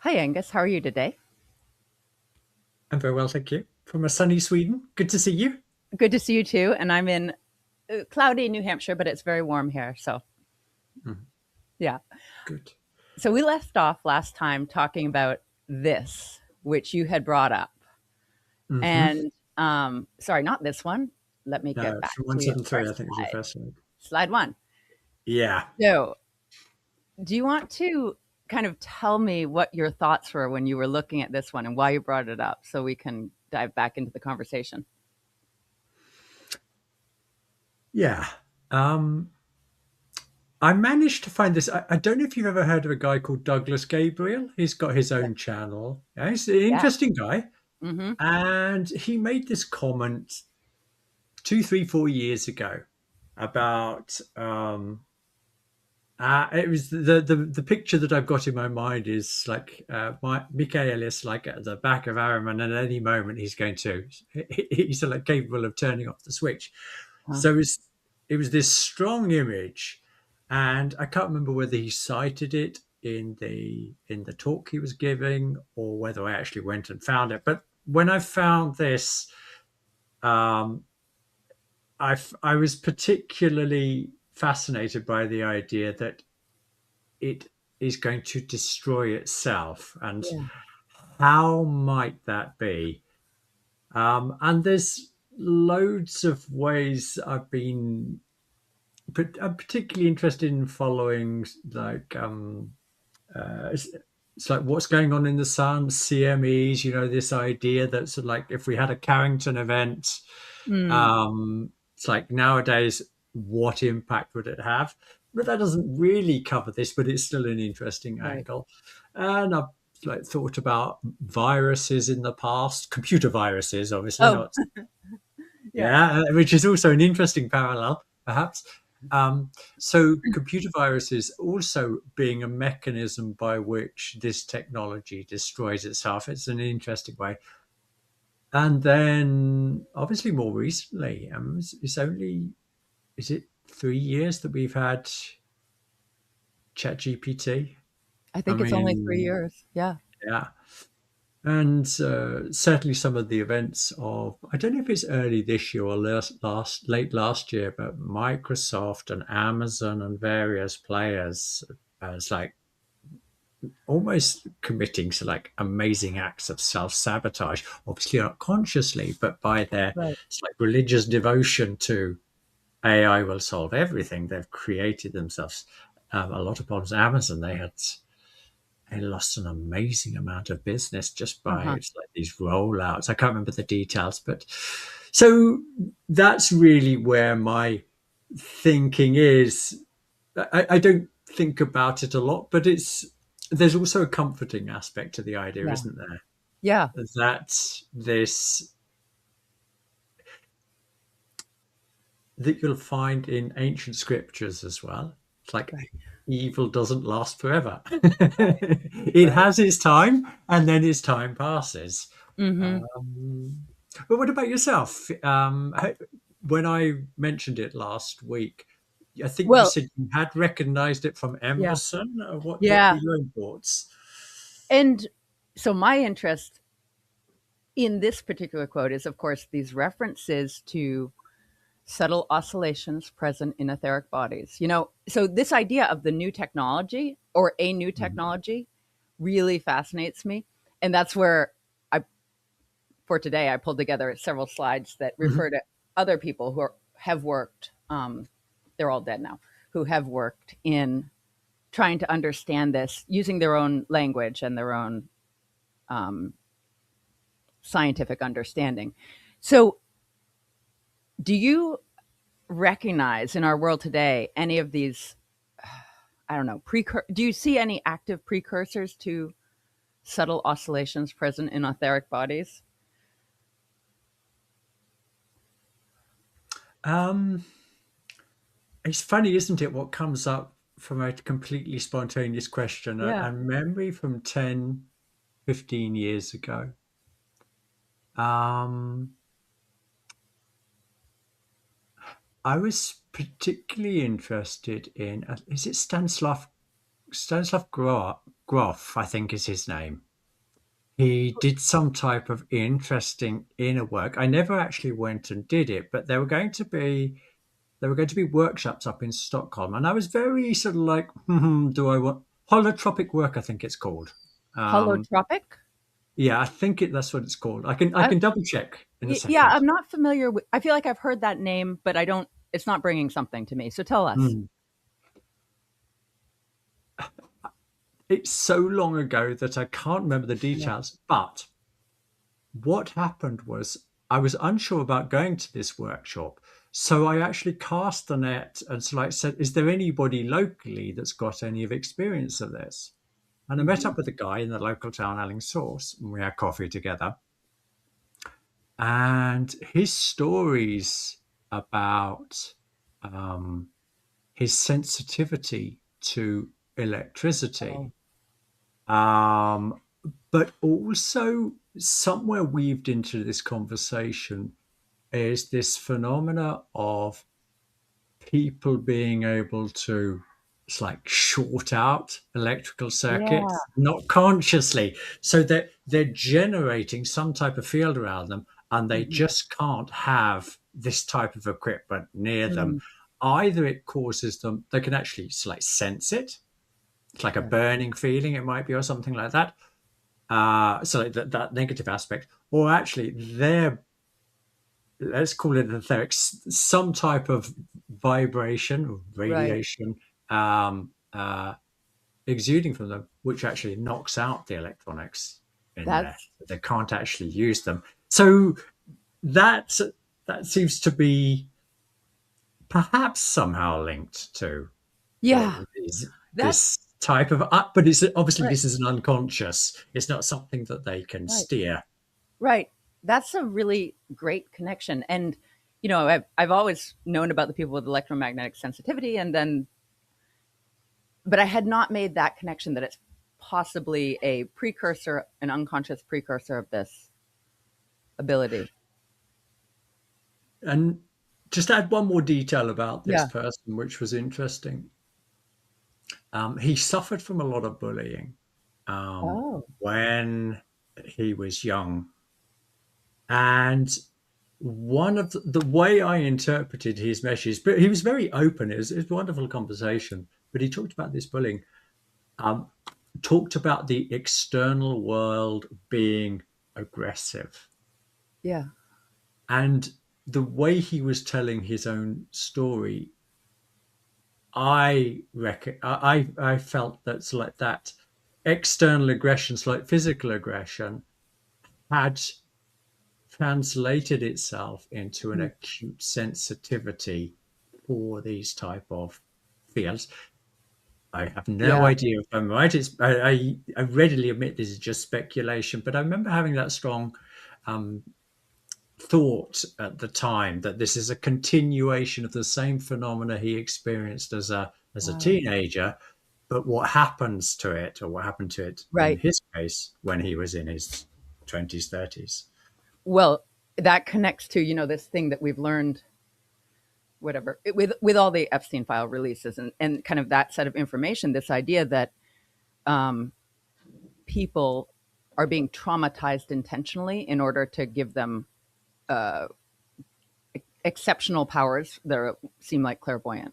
Hi, Angus. How are you today? I'm very well, thank you. From a sunny Sweden. Good to see you. Good to see you too. And I'm in cloudy New Hampshire, but it's very warm here. So, Mhm. yeah. Good. So, we left off last time talking about this, which you had brought up. Hmm. And sorry, not this one. Let me get No, back from to your 173, I first think was your slide. first one. Slide one. Yeah. So, do you want to kind of tell me what your thoughts were when you were looking at this one and why you brought it up so we can dive back into the conversation? Yeah. Um, I managed to find this. I don't know if you've ever heard of a guy called Douglas Gabriel. He's got his Yeah. own channel. Yeah, he's an Yeah. interesting guy. Mm-hmm. And he made this comment 2, 3, 4 years ago about it was the picture that I've got in my mind is like Mikhail is like at the back of Araman, and at any moment he's like capable of turning off the switch. Huh. So it was this strong image, and I can't remember whether he cited it in the talk he was giving or whether I actually went and found it. But when I found this, um, I was particularly fascinated by the idea that it is going to destroy itself. And Yeah. how might that be? And there's loads of ways I'm particularly interested in following, like, it's like what's going on in the sun, CMEs, this idea that sort of like if we had a Carrington event, Mm. it's like nowadays, what impact would it have? But that doesn't really cover this, but it's still an interesting Right. angle. And I've like thought about viruses in the past, computer viruses, obviously Oh, not, yeah. yeah, which is also an interesting parallel, perhaps. So computer viruses also being a mechanism by which this technology destroys itself. It's an interesting way. And then obviously more recently, is it 3 years that we've had ChatGPT? I I think it's only 3 mean, years. Yeah. yeah. And certainly some of the events of, I don't know if it's early this year or late last year, but Microsoft and Amazon and various players as like almost committing to like amazing acts of self-sabotage, obviously not consciously, but by their Right. it's like religious devotion to AI will solve everything. They've created themselves a lot of problems. Amazon, they lost an amazing amount of business just by Uh-huh. it's like these rollouts. I can't remember the details, but so that's really where my thinking is. I don't think about it a lot, but there's also a comforting aspect to the idea, Yeah. isn't there? Yeah. That this that you'll find in ancient scriptures as well. It's like Right. evil doesn't last forever. It Right. has its time, and then its time passes. Mhm. Um, but what about yourself? When I mentioned it last week, I think you Well, said you had recognized it from yeah. Emerson. What were Yeah. your own thoughts? And so my interest in this particular quote is, of course, these references to subtle oscillations present in etheric bodies. So this idea of the new technology or a new Mhm. technology really fascinates me. And that's where I for today, I pulled together several slides that Mhm. refer to other people have worked. They're all dead now, who have worked in trying to understand this using their own language and their own um, scientific understanding. So, do you recognize in our world today any of these? I don't know. Do you see any active precursors to subtle oscillations present in etheric bodies? Um, it's funny, isn't it, what comes up from a completely spontaneous question Yeah. and memory from 10, 15 years ago. Um, I was particularly interested in, is it Stanislav Groff, I think is his name. He did some type of interesting inner work. I never actually went and did it, but there were going to be workshops up in Stockholm, and I was very sort of like, do I want holotropic work? I think it's called. Um, Holotropic? yeah, I think that's what it's called. I can double check in a Yeah, second. I'm not familiar with. I feel like I've heard that name, but I don't. It's not bringing something to me. So tell us. Hmm. It's so long ago that I can't remember the Yeah. details. But what happened was I was unsure about going to this workshop. So I actually cast the net and so like said, is there anybody locally that's got any of experience of this? And I met Hmm. up with a guy in the local town, Alingsås, and we had coffee together. And his stories about um, his sensitivity to Oh, electricity, um, but also somewhere weaved into this conversation is this phenomena of people being able to, it's like, short out electrical yeah. circuits, not consciously. So they're generating some type of field around them, and they Hmm. just can't have this type of equipment near them. Mm. Either it causes them, they can actually like sense it. It's like a Yeah. burning feeling, it might be, or something like that. So that negative aspect, or actually they're, let's call it etherics, some type of vibration or Right. radiation um, exuding from them, which actually knocks out the electronics in there. That's They can't actually use them. So that that seems to be perhaps somehow linked to yeah. this That's type of, but it's obviously right. this is an unconscious. It's not something that they can Right. steer. Right. That's a really great connection. And I've always known about the people with electromagnetic sensitivity, and then, but I had not made that connection that it's possibly a precursor, an unconscious precursor of this ability. And just add one more detail about this Yeah. person, which was interesting. He suffered from a lot of bullying Oh. when he was young. And one of the way I interpreted his message, but he was very open. It was a wonderful conversation. But he talked about this bullying, um, talked about the external world being aggressive. Yeah. And the way he was telling his own story, I felt that's like that external aggression, like physical aggression, had translated itself into an Mhm. acute sensitivity for these type of fields. I have no Yeah. idea if I'm right. I readily admit this is just speculation, but I remember having that strong um, thought at the time that this is a continuation of the same phenomena he experienced as a Wow. teenager, but what happens to it, or what happened to it in Right. his case when he was in his 20s, 30s. Well, that connects to, this thing that we've learned, whatever, with all the Epstein file releases, and kind of that set of information, this idea that um, people are being traumatized intentionally in order to give them uh, exceptional powers that seem like clairvoyant.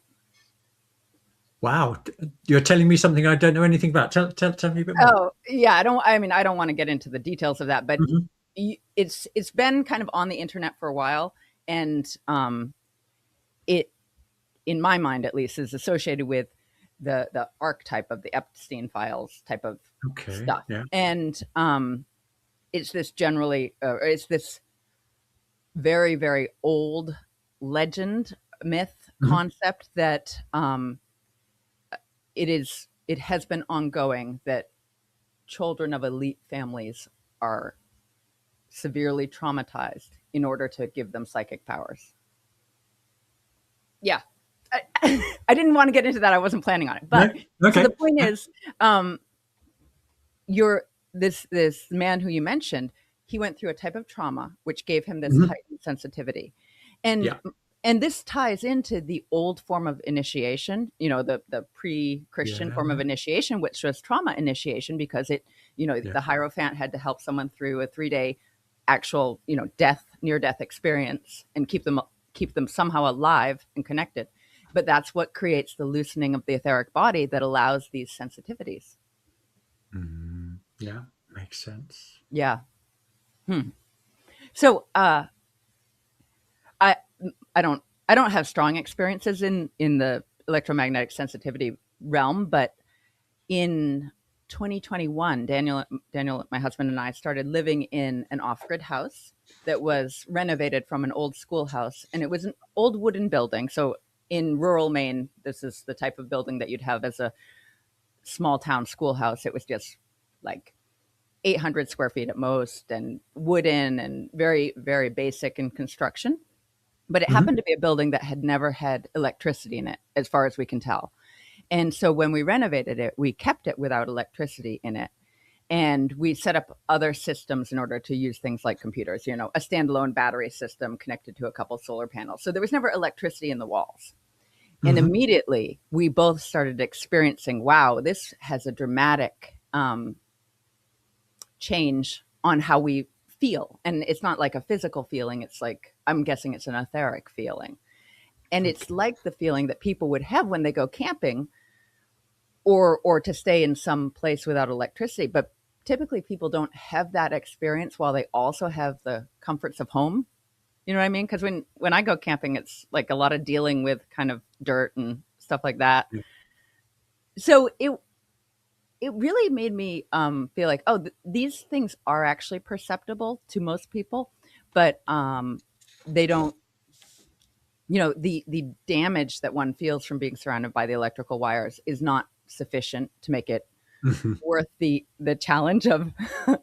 Wow, you're telling me something I don't know anything about. Tell me a bit more. Oh, yeah. I don't want to get into the details of that, but Mhm. it's been kind of on the internet for a while, and it, in my mind at least, is associated with the archetype of the Epstein files type of Okay, stuff, yeah. and it's this very very old legend, myth, Mhm. concept that it has been ongoing that children of elite families are severely traumatized in order to give them psychic powers. Yeah. I didn't want to get into that. I wasn't planning on it. No, But so the okay. point is, um, you're this man who you mentioned, he went through a type of trauma which gave him this Mhm. heightened sensitivity. And Yeah. And this ties into the old form of initiation, the pre-Christian form of Yeah. initiation, which was trauma initiation, because Yeah. the Hierophant had to help someone through a 3-day actual, near death experience and keep them somehow alive and connected. But that's what creates the loosening of the etheric body that allows these sensitivities. Yeah. Makes sense. Yeah. So I I don't have strong experiences in the electromagnetic sensitivity realm, but in 2021, Daniel, my husband, and I started living in an off-grid house that was renovated from an old schoolhouse, and it was an old wooden building. So in rural Maine, this is the type of building that you'd have as a small town schoolhouse. It was just like 800 square feet at most, and wooden, and very, very basic in construction. But it happened Hmm. to be a building that had never had electricity in it, as far as we can tell. And so when we renovated it, we kept it without electricity in it. And we set up other systems in order to use things like computers, a standalone battery system connected to a couple solar panels. So there was never electricity in the walls. And Hmm. immediately we both started experiencing, wow, this has a dramatic change on how we feel. And it's not like a physical feeling. It's like, I'm guessing it's an etheric feeling. And it's Okay. like the feeling that people would have when they go camping, or to stay in some place without electricity. But typically people don't have that experience while they also have the comforts of home. You know what I mean? Because when I go camping, it's like a lot of dealing with kind of dirt and stuff like that. Yeah. So it really made me feel like, oh, these things are actually perceptible to most people, but they don't. The damage that one feels from being surrounded by the electrical wires is not sufficient to make it Hmm. worth the challenge of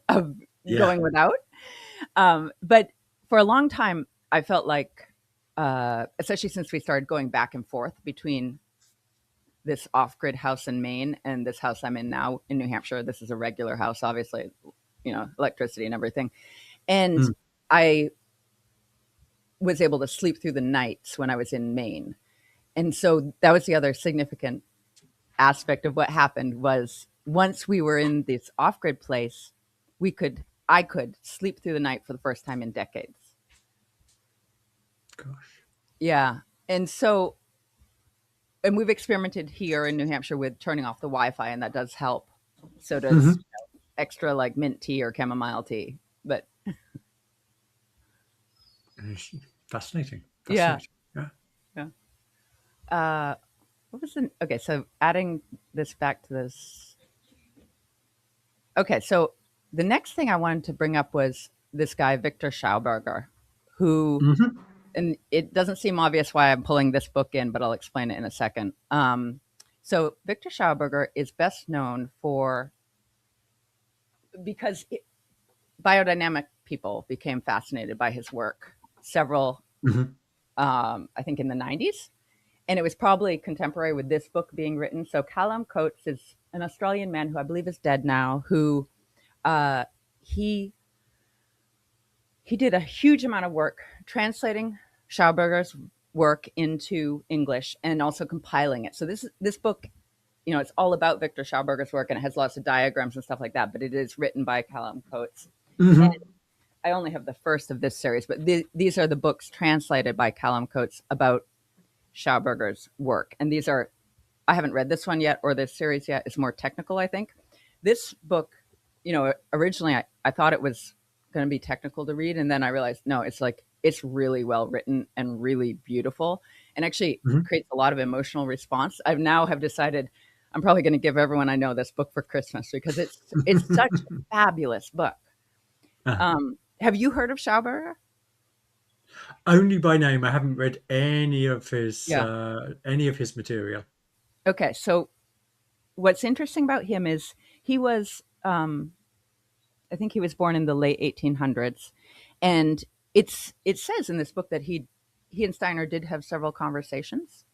of Yeah. going without. But for a long time, I felt like, especially since we started going back and forth between this off-grid house in Maine and this house I'm in now in New Hampshire. This is a regular house, obviously, electricity and everything. And Mm. I was able to sleep through the nights when I was in Maine. And so that was the other significant aspect of what happened was, once we were in this off-grid place, I could sleep through the night for the first time in decades. Gosh. Yeah. And so, and we've experimented here in New Hampshire with turning off the Wi-Fi, and that does help. So does Hmm. extra like mint tea or chamomile tea. But Fascinating. yeah, Fascinating. Yeah. yeah. Uh, what was the okay? So adding this back to this. Okay, so the next thing I wanted to bring up was this guy Victor Schauberger, who, Hmm. and it doesn't seem obvious why I'm pulling this book in, but I'll explain it in a second. So Victor Schauberger is best known for, because biodynamic people became fascinated by his work. Several, Hmm. I think, in the 90s, and it was probably contemporary with this book being written. So Callum Coates is an Australian man who I believe is dead now, who uh, he he did a huge amount of work translating Schauberger's work into English and also compiling it. So this book, it's all about Victor Schauberger's work, and it has lots of diagrams and stuff like that. But it is written by Callum Coates, and Hmm. I only have the first of this series. But these are the books translated by Callum Coates about Schauberger's work, and these are, I haven't read this one yet or this series yet. It's more technical, I think. This book, originally I thought it was going to be technical to read, and then I realized no, it's really well written and really beautiful, and actually Hmm. creates a lot of emotional response. I now have decided I'm probably going to give everyone I know this book for Christmas, because it's such a fabulous book. Ah, Have you heard of Schauberger? only by name. I haven't read Yeah. any of his material. Okay. So what's interesting about him is he was I think he was born in the late 1800s, and it says in this book that he and Steiner did have several conversations,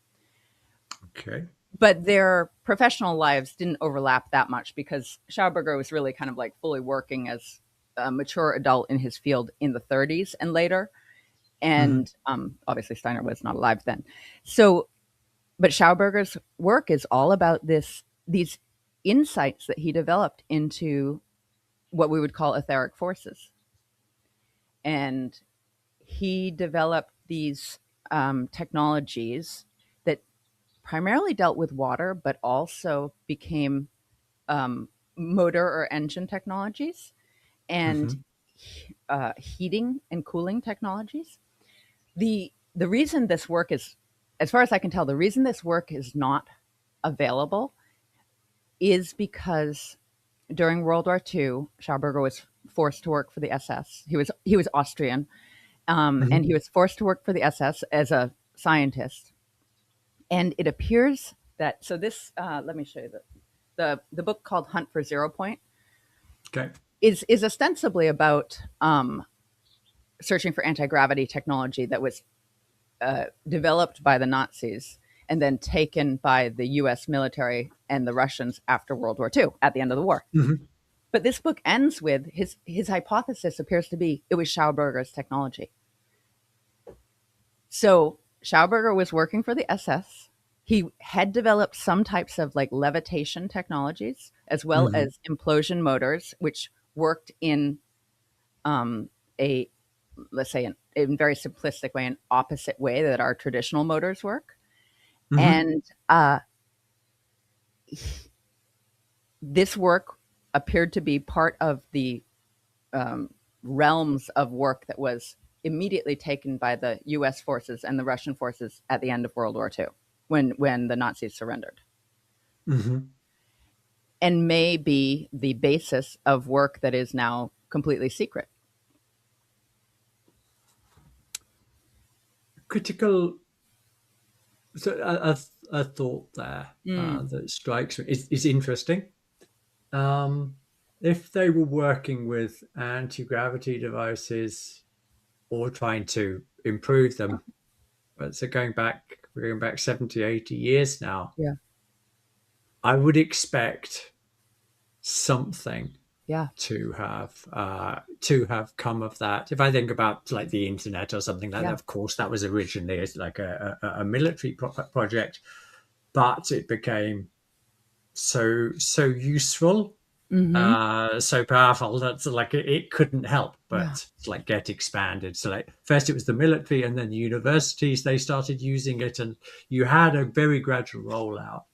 Okay. but their professional lives didn't overlap that much, because Schauberger was really kind of like fully working as a mature adult in his field in the 30s and later. Hmm. And obviously Steiner was not alive then. So, but Schauberger's work is all about these insights that he developed into what we would call etheric forces. And he developed these technologies that primarily dealt with water, but also became motor or engine technologies and Hmm. heating and cooling technologies. The reason this work is, as far as I can tell, the reason this work is not available is because during World War II, Schauberger was forced to work for the SS. He was Austrian, and Hmm. he was forced to work for the SS as a scientist. And it appears that, so this, let me show you the book called Hunt for Zero Point Okay. is ostensibly about searching for anti gravity technology that was developed by the Nazis and then taken by the U.S. military and the Russians after World War II at the end of the war. Hmm. But this book ends with his hypothesis appears to be it was Schauberger's technology. So Schauberger was working for the SS. He had developed some types of like levitation technologies as well Hmm. as implosion motors, which worked in a, let's say, in very simplistic way, an opposite way that our traditional motors work. Hmm. And this work appeared to be part of the realms of work that was immediately taken by the U.S. forces and the Russian forces at the end of World War II, when the Nazis surrendered, Hmm. and may be the basis of work that is now completely secret. Critical. So a thought there Mm, that strikes me is interesting. Um, if they were working with anti-gravity devices or trying to improve them, but so we're going back 70, 80 years now, yeah, I would expect something yeah, to have come of that. If I think about like the internet or something like that, yeah. of course, that was originally like a military project, but it became so useful, Mm-hmm. so powerful that like it couldn't help Yeah. but like get expanded. So like first it was the military, and then the universities they started using it, and you had a very gradual rollout.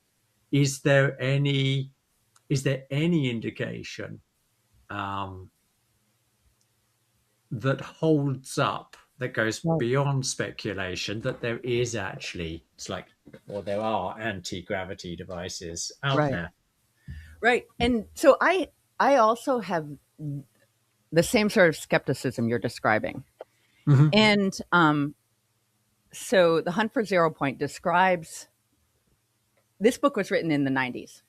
Is there any indication um, that holds up, that goes Right. beyond speculation, that there is actually it's like, or there are anti-gravity devices out Right. there? Right. And so I also have the same sort of skepticism you're describing. Hmm. And so the Hunt for Zero Point describes this book was written in the 90s.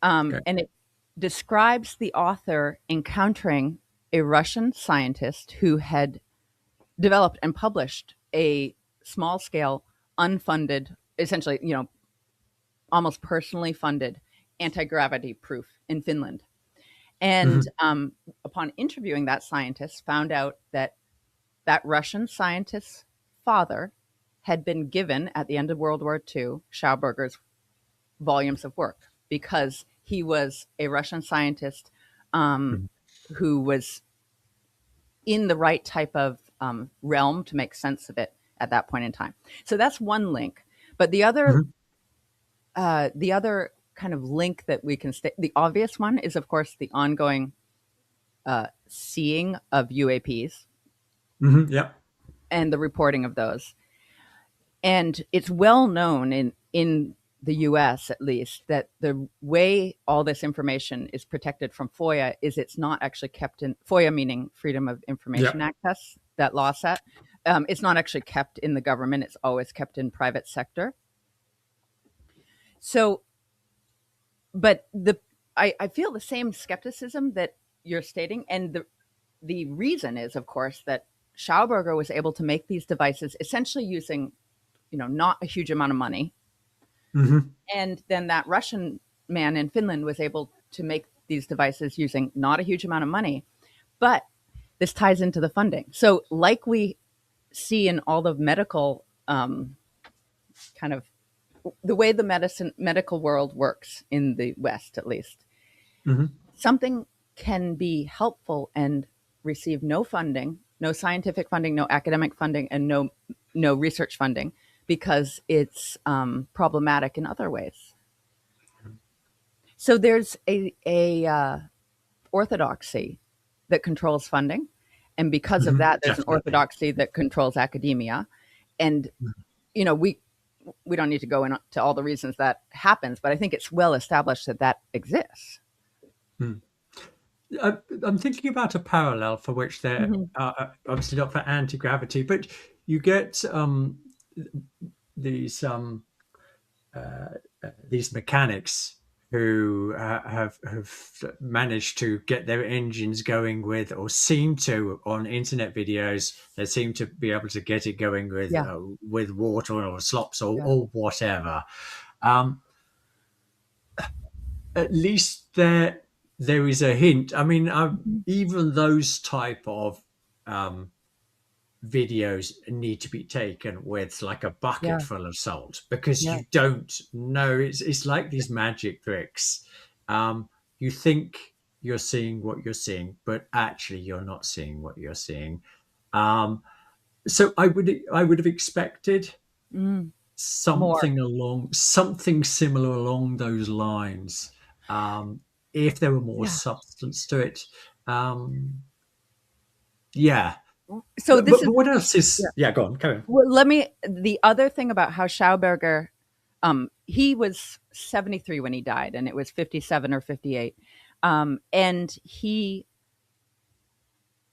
Okay. And it describes the author encountering a Russian scientist who had developed and published a small scale, unfunded, essentially, almost personally funded anti gravity proof in Finland. And Hmm. upon interviewing that scientist, found out that that Russian scientist's father had been given at the end of World War II Schauberger's volumes of work because he was a Russian scientist um, who was in the right type of realm to make sense of it at that point in time. So that's one link. But Hmm. the other kind of link that we can state, the obvious one is, of course, the ongoing seeing of UAPs Hmm. Yeah. and the reporting of those. And it's well known in the US at least that the way all this information is protected from FOIA is it's not actually kept in FOIA, meaning Freedom of Yeah. Information Access, that law set. It's not actually kept in the government, it's always kept in private sector. So, but I feel the same skepticism that you're stating. And the reason is, of course, that Schauberger was able to make these devices essentially using, not a huge amount of money. Hmm. And then that Russian man in Finland was able to make these devices using not a huge amount of money. But this ties into the funding. So, like we see in all the medical kind of the way the medical world works in the West, at least, Hmm. something can be helpful and receive no funding, no scientific funding, no academic funding, and no research funding because it's problematic in other ways. So there's a orthodoxy that controls funding, and because of Hmm. that, there's an Definitely. orthodoxy that controls academia. And you know, we don't need to go into all the reasons that happens, but I think it's well established that that exists. Mm. I'm thinking about a parallel for which there Mhm. obviously not for anti-gravity, but you get these um, uh, these mechanics who have managed to get their engines going with, or seem to on internet videos, they seem to be able to get it going Yeah, with water or slops yeah. or whatever. Um, at least there is a hint. I mean, Mhm. even those type of um, videos need to be taken with like a bucket Yeah, full of salt, because yeah. you don't know. It's like these magic tricks. You think you're seeing what you're seeing, but actually you're not seeing what you're seeing. Um, so I would have expected Mm, more. something similar along those lines. Um, if there were more Yeah. substance to it, um, yeah. So But, this but is but what else yeah. is? Yeah, go on, carry on. Well, let me. The other thing about how Schauberger, he was 73 when he died, and it was 57 or 58, and he.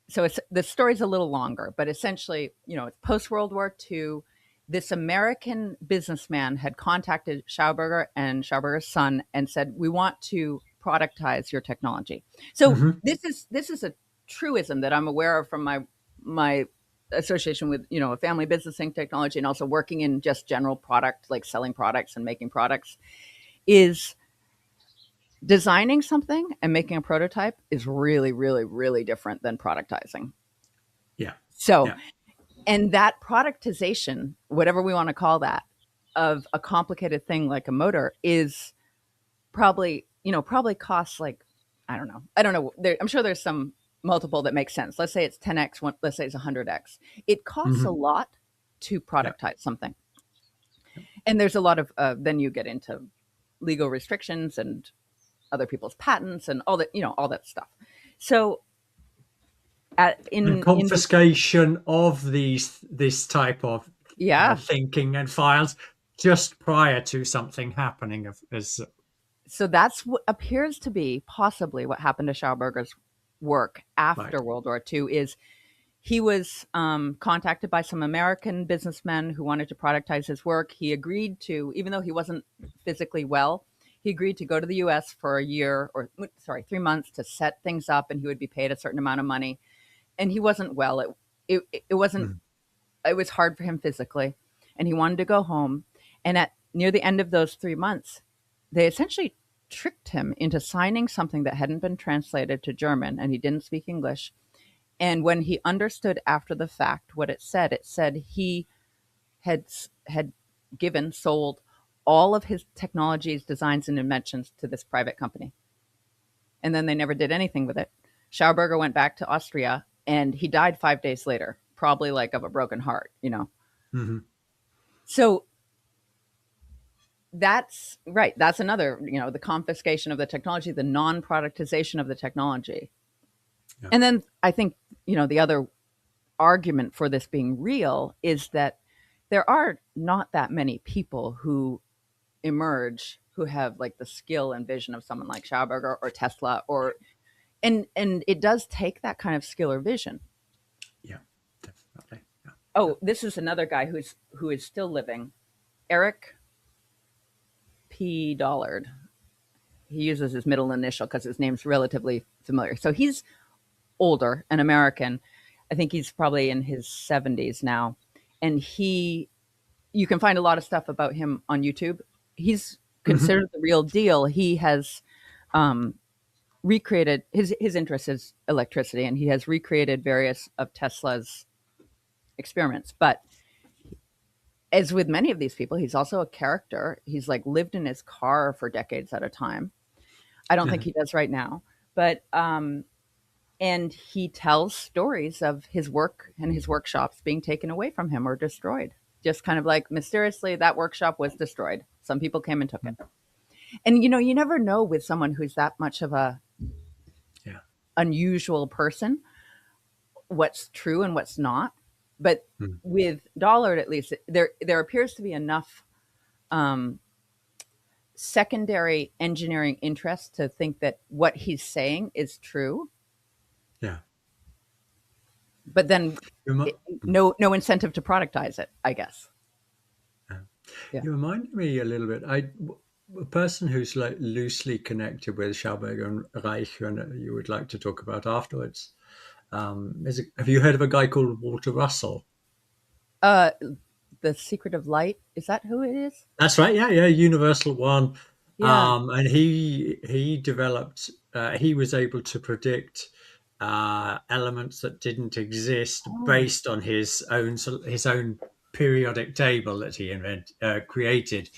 So it's the story's a little longer, but essentially, you know, it's post World War II. This American businessman had contacted Schauberger and Schauberger's son and said, "We want to productize your technology." So Hmm. this is a truism that I'm aware of from my association with, you know, a family business in technology and also working in just general product, like selling products and making products, is designing something and making a prototype is really, really, really different than productizing. Yeah, So, yeah. and that productization, whatever we want to call that, of a complicated thing like a motor is probably, you know, probably costs like, I don't know. I don't know. I'm sure there's some multiple that makes sense. Let's say it's 10x, let's say it's 100x. It costs a Hmm. lot to Yeah, productize something. And there's a lot of, then you get into legal restrictions and other people's patents and all that, you know, all that stuff. So and in the, confiscation of this type of yeah, thinking and files just prior to something happening as so that's what appears to be possibly what happened to Schauberger's work right. after World War II is he was contacted by some American businessmen who wanted to productize his work. He agreed to, even though he wasn't physically well, he agreed to go to the US for a year or, sorry, 3 months to set things up and he would be paid a certain amount of money. And he wasn't well. It wasn't, Mm. it was hard for him physically and he wanted to go home. And at near the end of those 3 months, they essentially tricked him into signing something that hadn't been translated to German and he didn't speak English. And when he understood after the fact what it said he had had sold all of his technologies, designs, and inventions to this private company. And then they never did anything with it. Schauberger went back to Austria and he died 5 days later, probably like of a broken heart, you know. Hmm. So that's right. That's another, you know, the confiscation of the technology, the non productization of the technology. Yeah, And then I think, you know, the other argument for this being real is that there are not that many people who emerge who have like the skill and vision of someone like Schauberger or Tesla or and it does take that kind of skill or vision. yeah, definitely. Yeah, yeah. Oh, this is another guy who is still living, Eric P. Dollard. He uses his middle initial because his name's relatively familiar. So he's older, an American. I think he's probably in his 70s now, and he you can find a lot of stuff about him on YouTube. He's Hmm. considered the real deal. He has um, recreated his interest is electricity, and he has recreated various of Tesla's experiments. But as with many of these people, he's also a character. He's like lived in his car for decades at a time. I don't think Yeah. he does right now, but and he tells stories of his work and his workshops being taken away from him or destroyed. Just kind of like mysteriously, that workshop was destroyed. Some people came and took it. And you never know with someone who's that much of a Yeah. unusual person what's true and what's not. But Mm. with Dollard, at least, there appears to be enough um, secondary engineering interest to think that what he's saying is true. Yeah. But then, You remi- mm. no incentive to productize it, I guess. Yeah. Yeah. You remind me a little bit. A person who's like loosely connected with Schauberger and Reich, and you would like to talk about afterwards. Have you heard of a guy called Walter Russell? Uh, the Secret of Light, is that who it is? That's right. Yeah, yeah. Universal One, Yeah. and he developed. He was able to predict elements that didn't exist Oh, based on his own periodic table that created.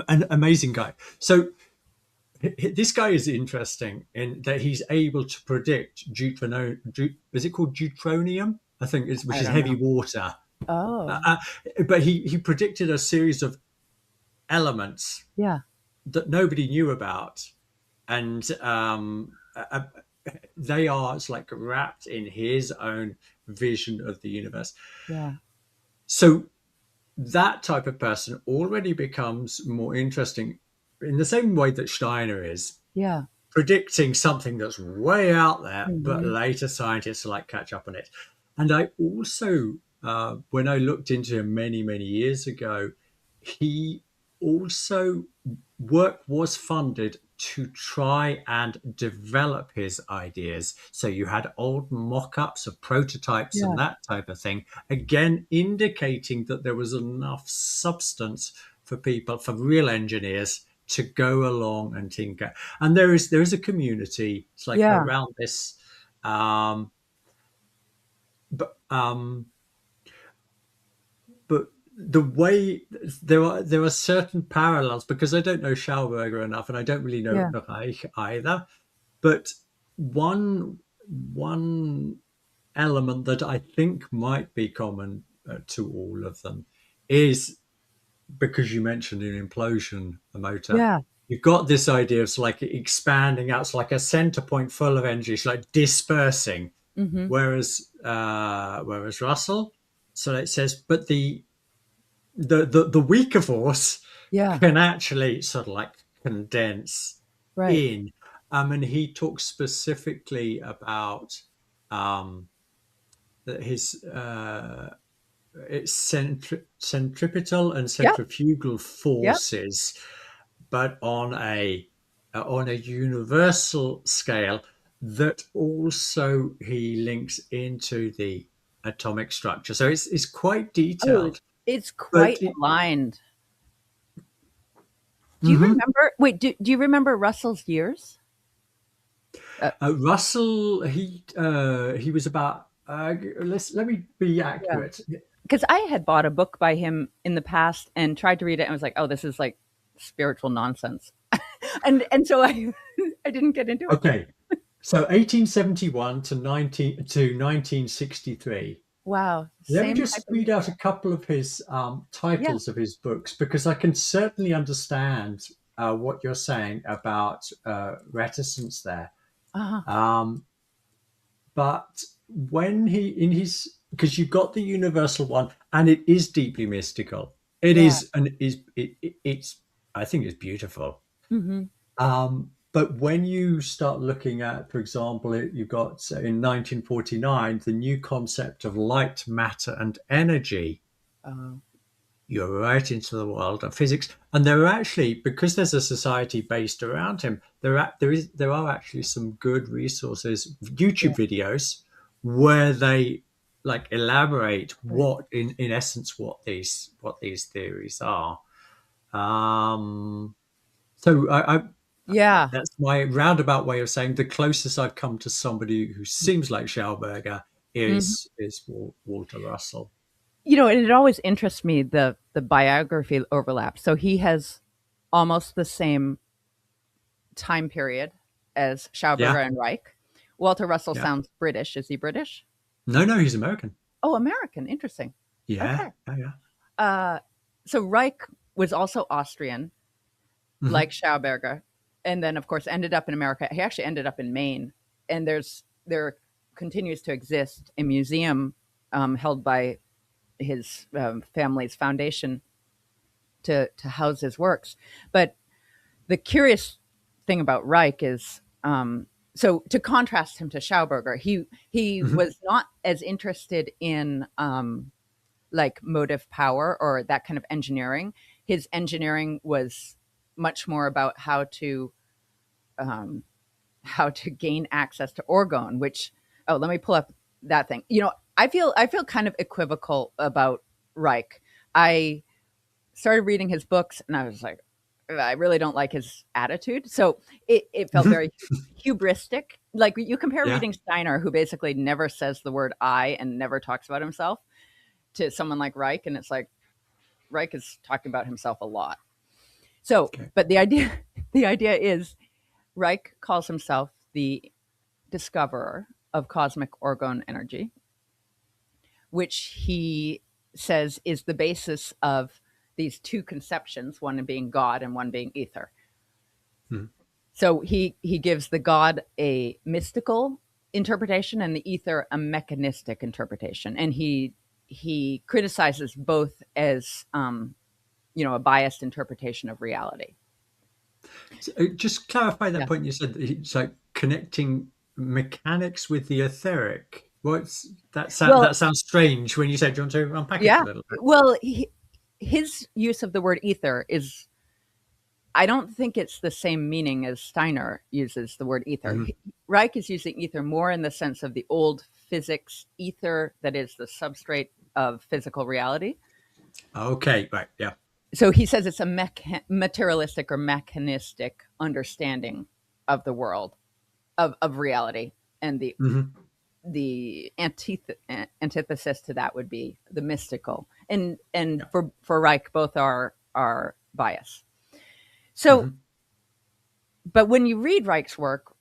An amazing guy. So this guy is interesting in that he's able to predict is it called deuteronium? I think it's which I is don't heavy know. water. Uh, Oh, uh, but he predicted a series of elements yeah, that nobody knew about, and they are it's like wrapped in his own vision of the universe. yeah, So that type of person already becomes more interesting in the same way that Steiner is yeah. predicting something that's way out there, but Hmm. later scientists like catch up on it. And I also, when I looked into him many, many years ago, he also work was funded to try and develop his ideas. So you had old mock-ups of prototypes Yeah, and that type of thing, again indicating that there was enough substance for people, for real engineers, to go along and tinker. And there is a community. It's like yeah, around this, um, but but the way there are certain parallels because I don't know Schauberger enough, and I don't really know yeah, Reich either. But one element that I think might be common to all of them is because you mentioned an implosion motor. yeah. You've got this idea of like expanding out. It's like a center point full of energy. It's like dispersing. Hmm. Whereas Russell, so it says, but the weaker force Yeah, can actually sort of like condense right. in. And he talks specifically about um, his its centripetal and Yep, centrifugal yep. forces, but on a universal scale that also he links into the atomic structure. So it's quite Oh, detailed, it's but quite aligned. Do you mhm. remember? Wait, do you remember Russell's years? Russell he was about let me be Yeah, accurate. because I had bought a book by him in the past and tried to read it, and was like, "Oh, this is like spiritual nonsense," and so I I didn't get into it. Okay, so 1871 to 1963. Wow, Let me same type just of read out a couple of his yeah. titles of his books because I can certainly understand what you're saying about reticence there. Uh-huh. Um, but when he in his because you've got the universal one and it is deeply mystical. It Yeah. is and it's I think it's beautiful. Hmm. But when you start looking at, for example, you've got in 1949 the new concept of light, matter, and energy. Uh, You're right into the world of physics, and there are actually because there's a society based around him. There are actually some good resources, yeah. YouTube videos, where they like elaborate Right. what in essence what these theories are. Um, so Yeah. that's my roundabout way of saying the closest I've come to somebody who seems like Schauberger Hmm. is Walter Russell. And it always interests me the biography overlap. So he has almost the same time period as Yeah, Schauberger and Reich. Walter Russell yeah. sounds British. Is he British? No, no, he's American. Oh, American. Interesting. Yeah, Okay. yeah, yeah. Uh, so Reich was also Austrian, like Hmm. Schauberger, and then of course ended up in America. He actually ended up in Maine, and there continues to exist a museum held by his family's foundation to house his works. But the curious thing about Reich is, so to contrast him to Schauberger, he Hmm. was not as interested in like motive power or that kind of engineering. His engineering was much more about um, how to gain access to orgone. Which, oh, let me pull up that thing. I feel kind of equivocal about Reich. I started reading his books and I was like, I really don't like his attitude. So it felt Hmm. very hubristic. Like you compare Yeah. reading Steiner, who basically never says the word I and never talks about himself, to someone like Reich, and it's like Reich is talking about himself a lot. So, Okay. but the idea the idea is Reich calls himself the discoverer of cosmic orgone energy, which he says is the basis of these two conceptions, one being God and one being ether. Mhm. So he gives the God a mystical interpretation and the ether a mechanistic interpretation, and he criticizes both as a biased interpretation of reality. So, just clarify that Yeah, point you said. That it's like connecting mechanics with the etheric. What's that? well, That sounds strange when you said. Do you want to unpack it a yeah, little bit? well, his use of the word ether is, I don't think it's the same meaning as Steiner uses the word ether. Mhm. Reich is using ether more in the sense of the old physics ether that is the substrate of physical reality. Okay, right, yeah. So he says it's a materialistic or mechanistic understanding of the world, of reality, and Hmm. the antithesis to that would be the mystical. And Yeah. for Reich, both are bias. So, Hmm. but when you read Reich's work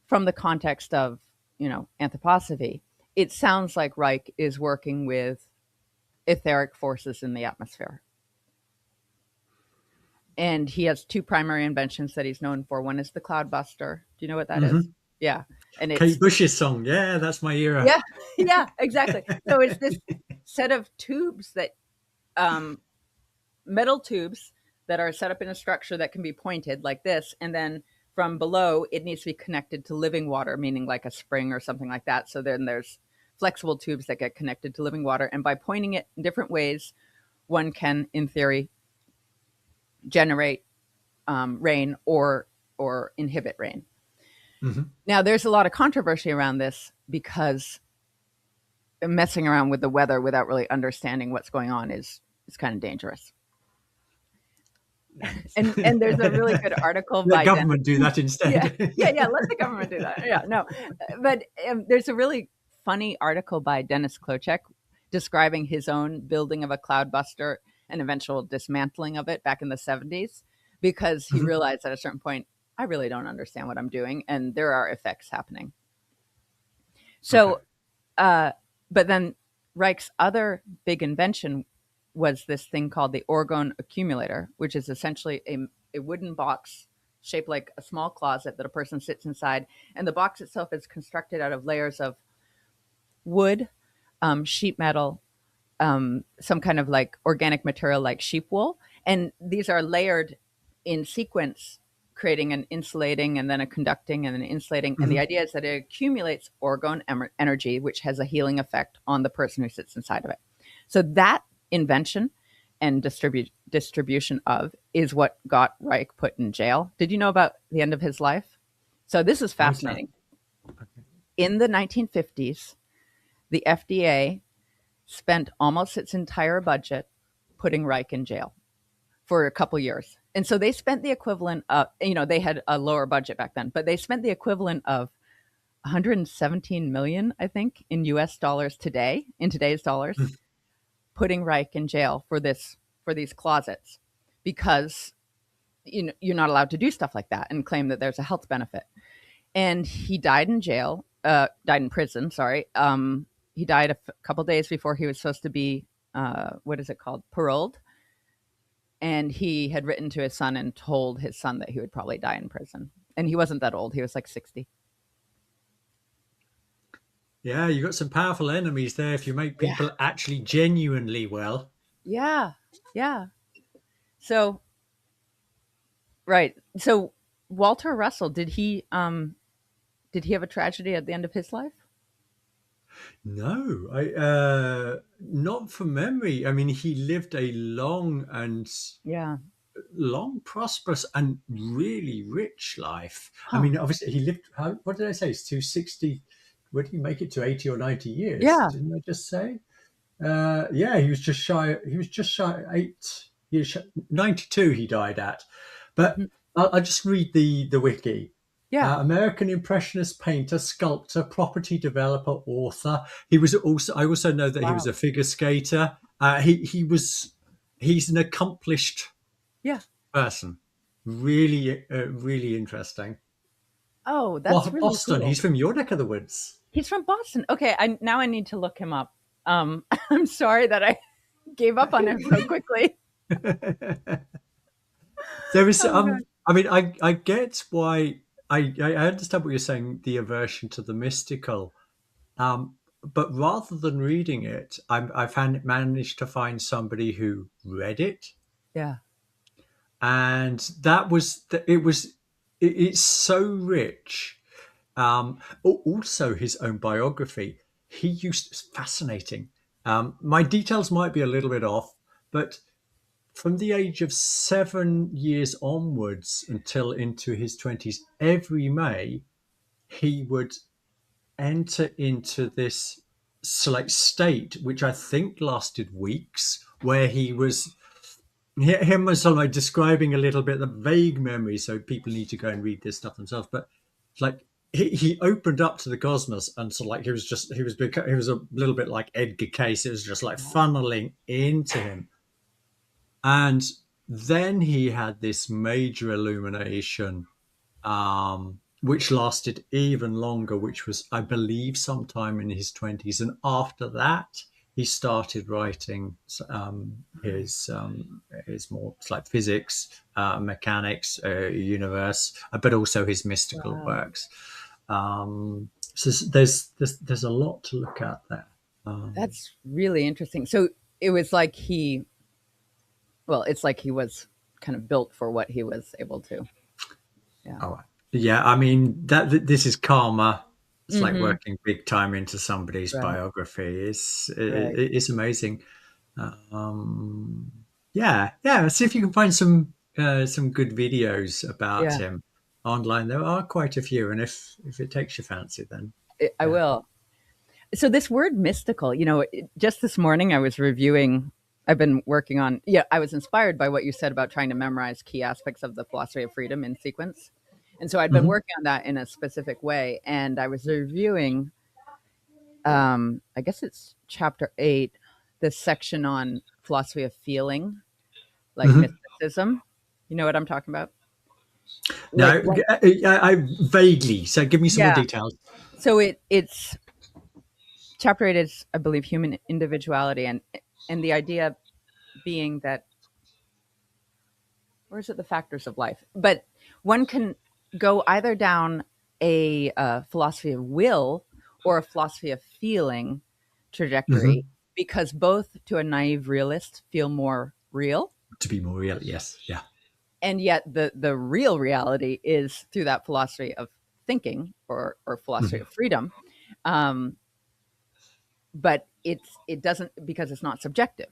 from the context of anthroposophy, it sounds like Reich is working with etheric forces in the atmosphere. And he has two primary inventions that he's known for. One is the cloudbuster. Do you know what that is? Hmm. Yeah. And Kate it's, Bush's song. Yeah, that's my era. yeah, yeah, exactly. So it's this set of tubes that, um, metal tubes that are set up in a structure that can be pointed like this. And then from below, it needs to be connected to living water, meaning like a spring or something like that. So then there's flexible tubes that get connected to living water. And by pointing it in different ways, one can, in theory, generate rain or inhibit rain. Hmm. Now, there's a lot of controversy around this because messing around with the weather without really understanding what's going on is kind of dangerous. And there's a really good article Let by Dennis. government do that Yeah, instead. yeah, yeah. Let the government do that. Yeah, no, but there's a really funny article by Dennis Klochek describing his own building of a cloudbuster and eventual dismantling of it back in the 70s, because he Mhm. realized at a certain point, I really don't understand what I'm doing, and there are effects happening. Okay. So, uh, but then Reich's other big invention was this thing called the orgone accumulator, which is essentially a wooden box shaped like a small closet that a person sits inside. And the box itself is constructed out of layers of wood, sheet metal, some kind of like organic material like sheep wool. And these are layered in sequence, creating an insulating and then a conducting and an insulating. And the Mhm. idea is that it accumulates orgone energy, which has a healing effect on the person who sits inside of it. So that invention and distribution of is what got Reich put in jail. Did you know about the end of his life? So this is What's that? fascinating. Okay. In the 1950s, the FDA spent almost its entire budget putting Reich in jail for a couple years. And so they spent the equivalent of, they had a lower budget back then, but they spent the equivalent of 117 million, I think, in US dollars today, in today's dollars, putting Reich in jail for these closets because you're not allowed to do stuff like that and claim that there's a health benefit. And he died in jail, died in prison. Sorry, he died a couple days before he was supposed to be what is it called, paroled. And he had written to his son and told his son that he would probably die in prison. And he wasn't that old; he was like 60. Yeah, you got some powerful enemies there if you make Yeah, people actually genuinely well. yeah, yeah. So right. So Walter Russell, did he have a tragedy at the end of his life? No, I not from memory. I mean, he lived a Yeah. long, prosperous, and really rich life. I Huh. mean, obviously, he lived. What did I say? It's to 60. What did he make it to 80 or 90 years? Yeah. Didn't I just say? Yeah, he was just shy. He was just shy 92. He died at, but Mhm. I'll just read the wiki. Yeah. American Impressionist painter, sculptor, property developer, author. He was also. I also know that he was Wow. a figure skater. He was. He's an accomplished Yeah. person. Really, really interesting. Oh, that's really Boston. cool. He's from your neck of the woods. He's from Boston. Okay, I need to look him up. I'm sorry that I gave up on him so quickly. There is Oh god. I mean I get why I understand what you're saying, the aversion to the mystical. But rather than reading it, I found managed to find somebody who read it, Yeah. and that was it's so rich. Also his own biography. He used It's fascinating. My details might be a little bit off, but from the age of 7 years onwards until into his 20s, every May he would enter into this like state, which I think lasted weeks, where he was him as sort of like describing a little bit the vague memory. So people need to go and read this stuff themselves. But like he opened up to the cosmos, and so like he was a little bit like Edgar Cayce. It was just like funneling into him. And then he had this major illumination, which lasted even longer, which was, I believe, sometime in his 20s. And after that, he started writing his more like physics, mechanics, universe, but also his mystical Wow. works. So there's a lot to look at there. Um, That's really interesting. So it was like it's like he was kind of built for what he was able to. Yeah. Oh, yeah. I mean this is karma. It's like Mhm. working big time into somebody's Right. biography. Right. It's amazing. Um, yeah, yeah. See if you can find some good videos about Yeah. him online. There are quite a few, and if it takes your fancy, then I yeah. will. So this word mystical, just this morning I was reviewing. I've been working on. Yeah, I was inspired by what you said about trying to memorize key aspects of the philosophy of freedom in sequence, and so I'd been Mhm. working on that in a specific way. And I was reviewing. I guess it's chapter 8, this section on philosophy of feeling, like Mhm. mysticism. You know what I'm talking about? Like, Now, I vaguely. So, give me some more yeah. details. So it's chapter 8 is, I believe, human individuality, and the idea being that, or is it the factors of life? But one can go either down a philosophy of will or a philosophy of feeling trajectory, Mhm. because both to a naive realist feel more real, To be more real, yes, yeah, and yet the real reality is through that philosophy of thinking, or philosophy Mhm. of freedom. Um, but it doesn't, because it's not subjective.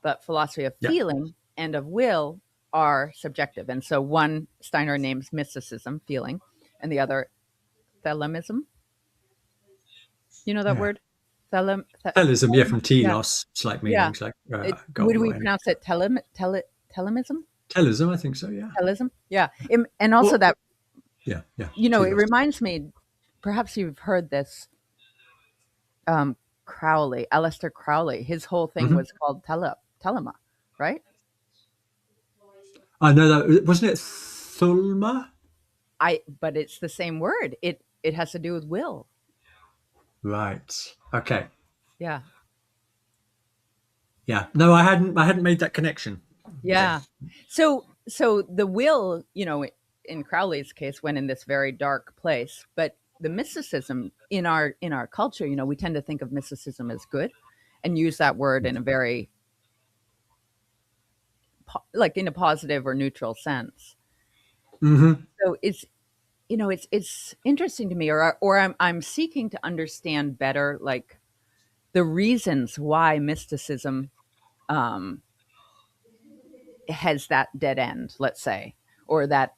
But philosophy of yeah, feeling and of will are subjective, and so one Steiner names mysticism, feeling, and the other thelemism. You know that yeah. word, thelem, Hellism, yeah, from yeah, telos, it's like yeah. meanings like Would goal we or anything. pronounce it telemism? Hellism, I think so. Yeah. Telism, yeah. And also Well, that, yeah, yeah. it Telos. reminds me. Perhaps you've heard this. Um, Crowley, Aleister Crowley. His whole thing Hmm. was called telema, right? I know that, wasn't it Thulma? But it's the same word. It has to do with will. Right. Okay. Yeah. Yeah. No, I hadn't made that connection. Okay. Yeah. So the will, in Crowley's case, went in this very dark place, but the mysticism in our culture, we tend to think of mysticism as good and use that word in a very like in a positive or neutral sense. Hmm. So it's interesting to me, or I'm seeking to understand better, like the reasons why mysticism um, has that dead end, let's say, or that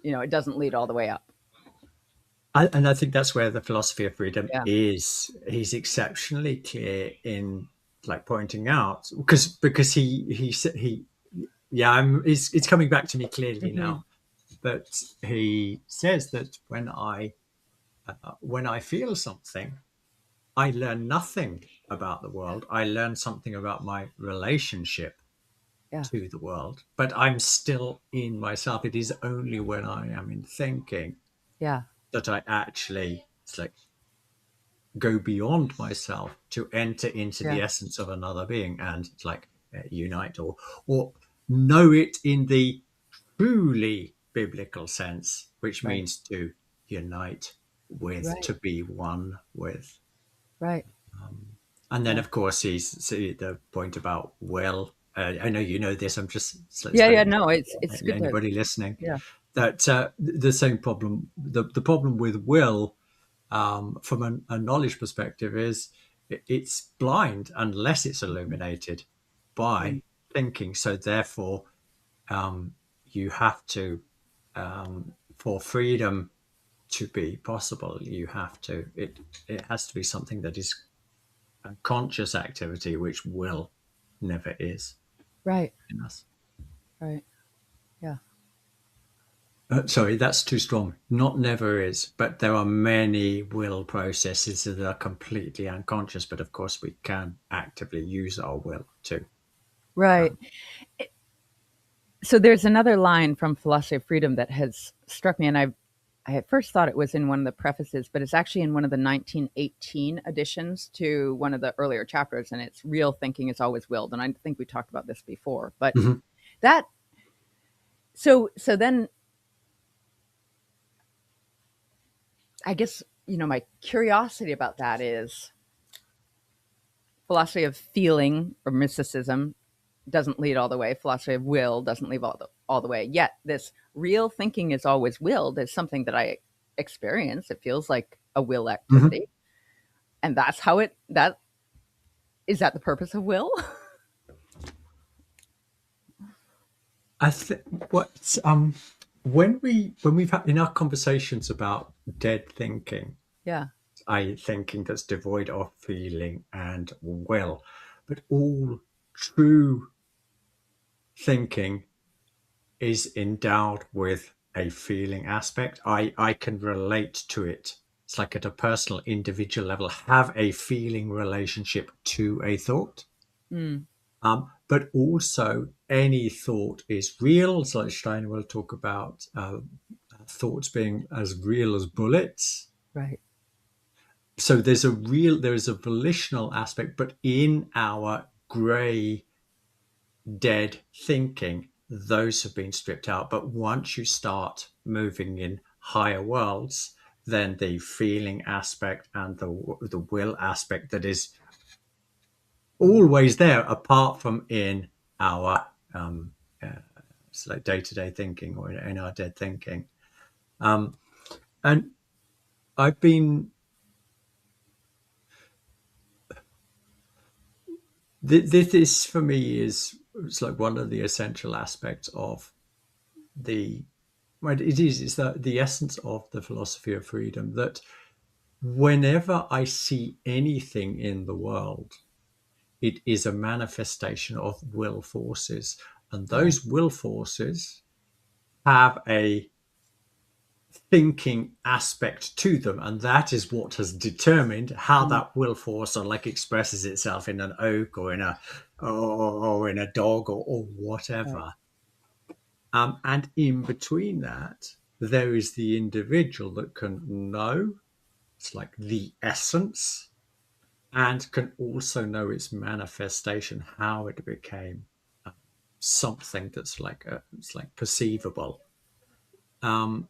it doesn't lead all the way up. And I think that's where the philosophy of freedom Yeah. is. He's exceptionally clear in like pointing out because he yeah, it's coming back to me clearly Hmm. now. But he says that when I feel something, I learn nothing about the world. I learn something about my relationship Yeah. to the world, but I'm still in myself. It is only when I am in thinking Yeah. that I actually, it's like, go beyond myself to enter into the Yeah. essence of another being and it's like unite or know it in the truly biblical sense, which Right. means to unite with, Right. to be one with. Right. And then, Yeah. of course, he's see the point about will. I know you know this. I'm just Yeah. Yeah. explaining No, to it's good to. anybody listening Yeah. that the same problem, the problem with will, from a knowledge perspective, is it's blind unless it's illuminated Mm. by thinking. So therefore, um, you have to, for freedom to be possible, you have to it has to be something that is a conscious activity, which will never is Right. in us. Right. Yeah. Sorry, that's too strong. Not never is, but there are many will processes that are completely unconscious. But of course, we can actively use our will to. Right. So there's another line from Philosophy of Freedom that has struck me, and I at first thought it was in one of the prefaces, but it's actually in one of the 1918 editions to one of the earlier chapters, and it's real thinking is always willed. And I think we talked about this before, but Mhm. that so then I guess my curiosity about that is philosophy of feeling or mysticism doesn't lead all the way. Philosophy of will doesn't lead all the way. Yet this real thinking is always willed is something that I experience. It feels like a will Mhm. activity. And that's how that is that the purpose of will? I think what when we've had in our conversations about dead thinking, Yeah. I thinking that's devoid of feeling and will, but all true thinking is endowed with a feeling aspect. I can relate to it. It's like at a personal, individual level, have a feeling relationship to a thought. Mm, But also, any thought is real. So, like Steiner will talk about thoughts being as real as bullets. right. So there is a volitional aspect, but in our grey dead thinking, those have been stripped out. But once you start moving in higher worlds, then the feeling aspect and the will aspect that is always there, apart from in our uh, it's like day to day thinking or in our dead thinking. Um, and I've been this for me is it's like one of the essential aspects of the right, it is it's the essence of the philosophy of freedom that whenever I see anything in the world, it is a manifestation of will forces. And Yeah. those will forces have a thinking aspect to them, and that is what has determined how Mm. that will force or like expresses itself in an oak or in a or in a dog or Right. whatever. And in between that, there is the individual that can know, it's like the essence, and can also know its manifestation, how it became something that's like it's like perceivable. Um,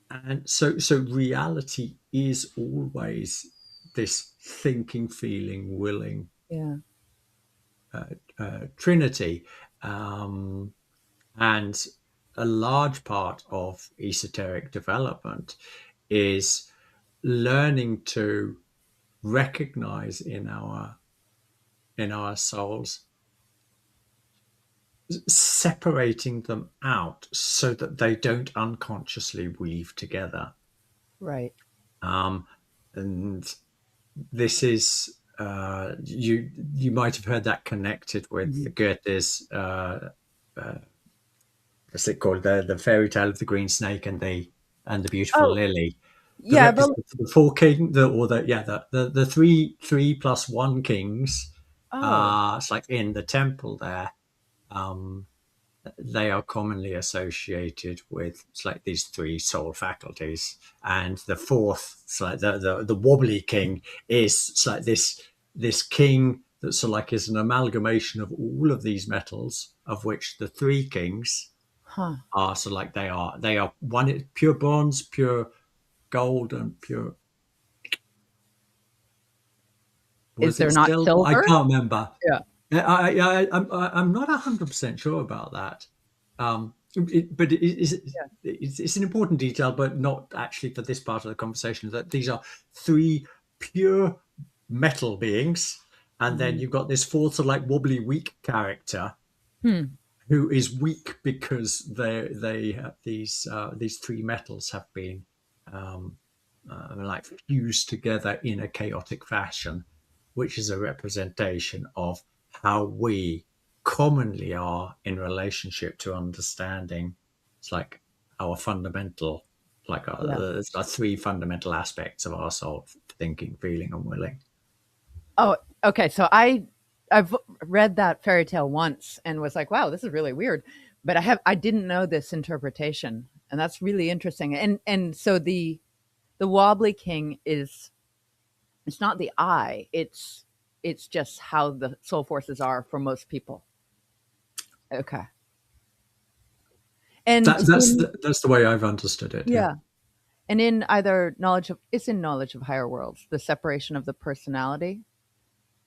and so reality is always this thinking, feeling, willing Yeah. trinity. Um, and a large part of esoteric development is learning to recognize in our souls, separating them out so that they don't unconsciously weave together. Right. Um, and this is you might have heard that connected with Hmm. the Goethe's what's it called, the fairy tale of the green snake and the beautiful Oh, lily. yeah. But The four king, the or the yeah the three plus one kings. oh, It's like in the temple there. Um, they are commonly associated with, it's like these three soul faculties, and the fourth, it's like the wobbly king, is it's like this king that sort of like is an amalgamation of all of these metals, of which the three kings huh. are sort of like they are one pure bronze, pure gold, and pure, Is was there it not silver? I silver? can't remember. Yeah. I'm not 100% sure about that. But Yeah. it's an important detail, but not actually for this part of the conversation. That these are three pure metal beings, and then Mhm. you've got this fourth, sort of like wobbly, weak character Hmm. who is weak because they have these three metals have been um, like fused together in a chaotic fashion, which is a representation of how we commonly are in relationship to understanding. It's like our fundamental, like Yeah. it's our three fundamental aspects of our soul: thinking, feeling, and willing. Oh, okay. So I've read that fairy tale once and was like, wow, this is really weird. But I didn't know this interpretation, and that's really interesting. And so the wobbly king is, it's not the I, it's just how the soul forces are for most people. Okay. And in That's the way I've understood it. Yeah. yeah, and in either knowledge of, it's in knowledge of higher worlds, the separation of the personality.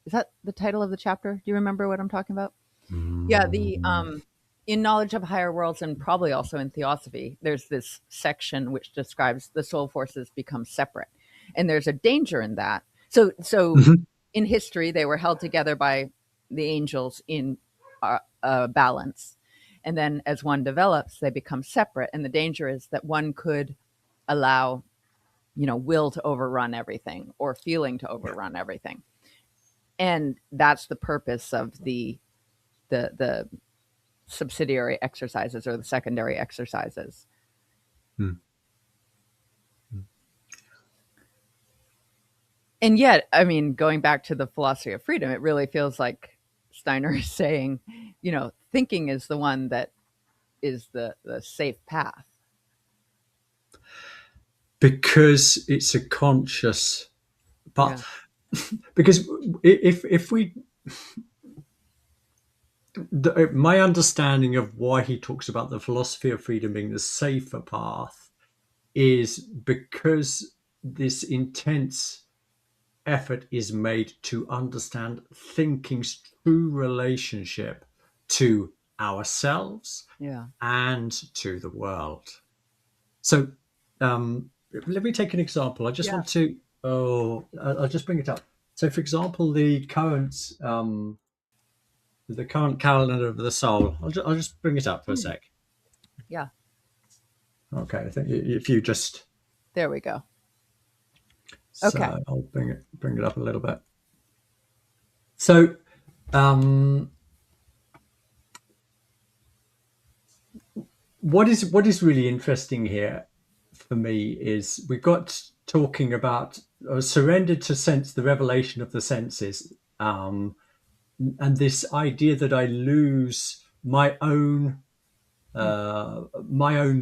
Is that the title of the chapter? Do you remember what I'm talking about? Yeah, the Mm. in knowledge of higher worlds and probably also in theosophy, there's this section which describes the soul forces become separate. And there's a danger in that. So Mhm. in history they were held together by the angels in balance. And then as one develops, they become separate, and the danger is that one could allow, will to overrun everything or feeling to Yeah. overrun everything. And that's the purpose of the subsidiary exercises or the secondary exercises. Mm. And yet, I mean, going back to the philosophy of freedom, it really feels like Steiner is saying, thinking is the one that is the safe path. Because it's a conscious, but Yeah. because if we my understanding of why he talks about the philosophy of freedom being the safer path is because this intense effort is made to understand thinking's true relationship to ourselves Yeah. and to the world. So let me take an example. I just Yeah. want to, oh, I'll just bring it up. So, for example, the current calendar of the soul. I'll just bring it up for a Hmm. sec. Yeah. Okay, I think if you just, There we go. Okay. so I'll bring it up a little bit. So, um, what is really interesting here for me is we got talking about surrendered to sense the revelation of the senses, and this idea that I lose my own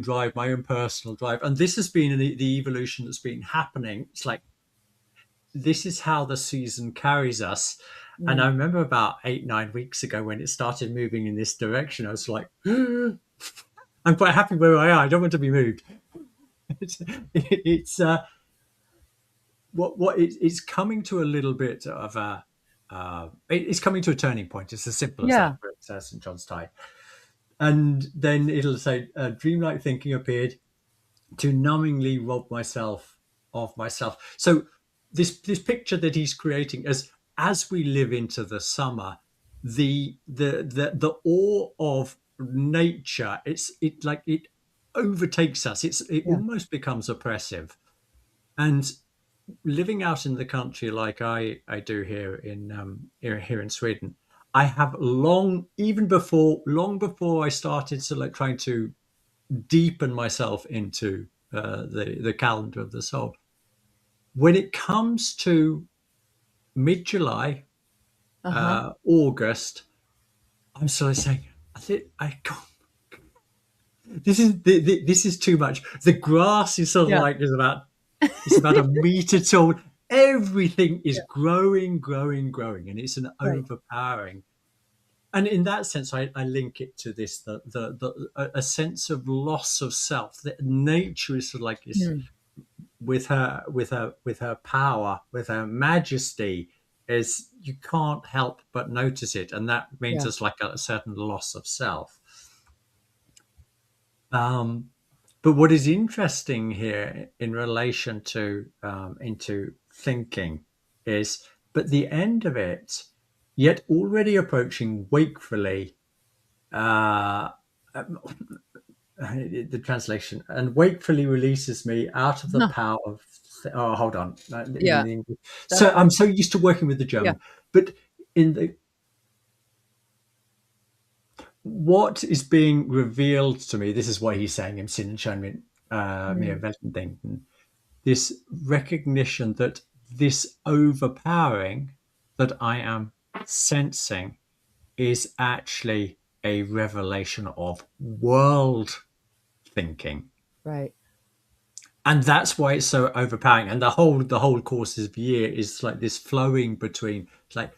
drive, my own personal drive, and this has been the evolution that's been happening. It's like this is how the season carries us. And I Mm. remember about 8, 9 weeks ago when it started moving in this direction, I was like, I'm quite happy where I am. I don't want to be moved. It's it's coming to a little bit of a it's coming to a turning point. It's as simple as that Yeah. for St. John's Tide. And then it'll say, dreamlike thinking appeared to numbingly rob myself of myself. So this picture that he's creating as we live into the summer, the awe of nature, it like it overtakes us. It Yeah. almost becomes oppressive. And living out in the country like I do here in Sweden, I have long before I started to like trying to deepen myself into the calendar of the soul. When it comes to mid July, Uh-huh. August, I'm sort of saying, I think I can't. This is too much. The grass is sort of Yeah. like it's about a meter tall. Everything is Yeah. growing, growing, growing, and it's an Right. overpowering. And in that sense, I link it to this a sense of loss of self. That nature is sort of like this Mm. with her power, with her majesty, is you can't help but notice it, and that means Yeah. there's like a certain loss of self. Um, but what is interesting here in relation to into thinking is, but the end of it, yet already approaching wakefully, uh, the translation, and wakefully releases me out of the Huh. power of. Oh, hold on. Yeah. So That's I'm so used to working with the yeah. German, but in the what is being revealed to me, this is what he's saying im Sinn und Schein mir Mm. Weltendenken, this recognition that this overpowering that I am sensing is actually a revelation of world thinking. Right. And that's why it's so overpowering. And the whole course of the year is like this flowing between like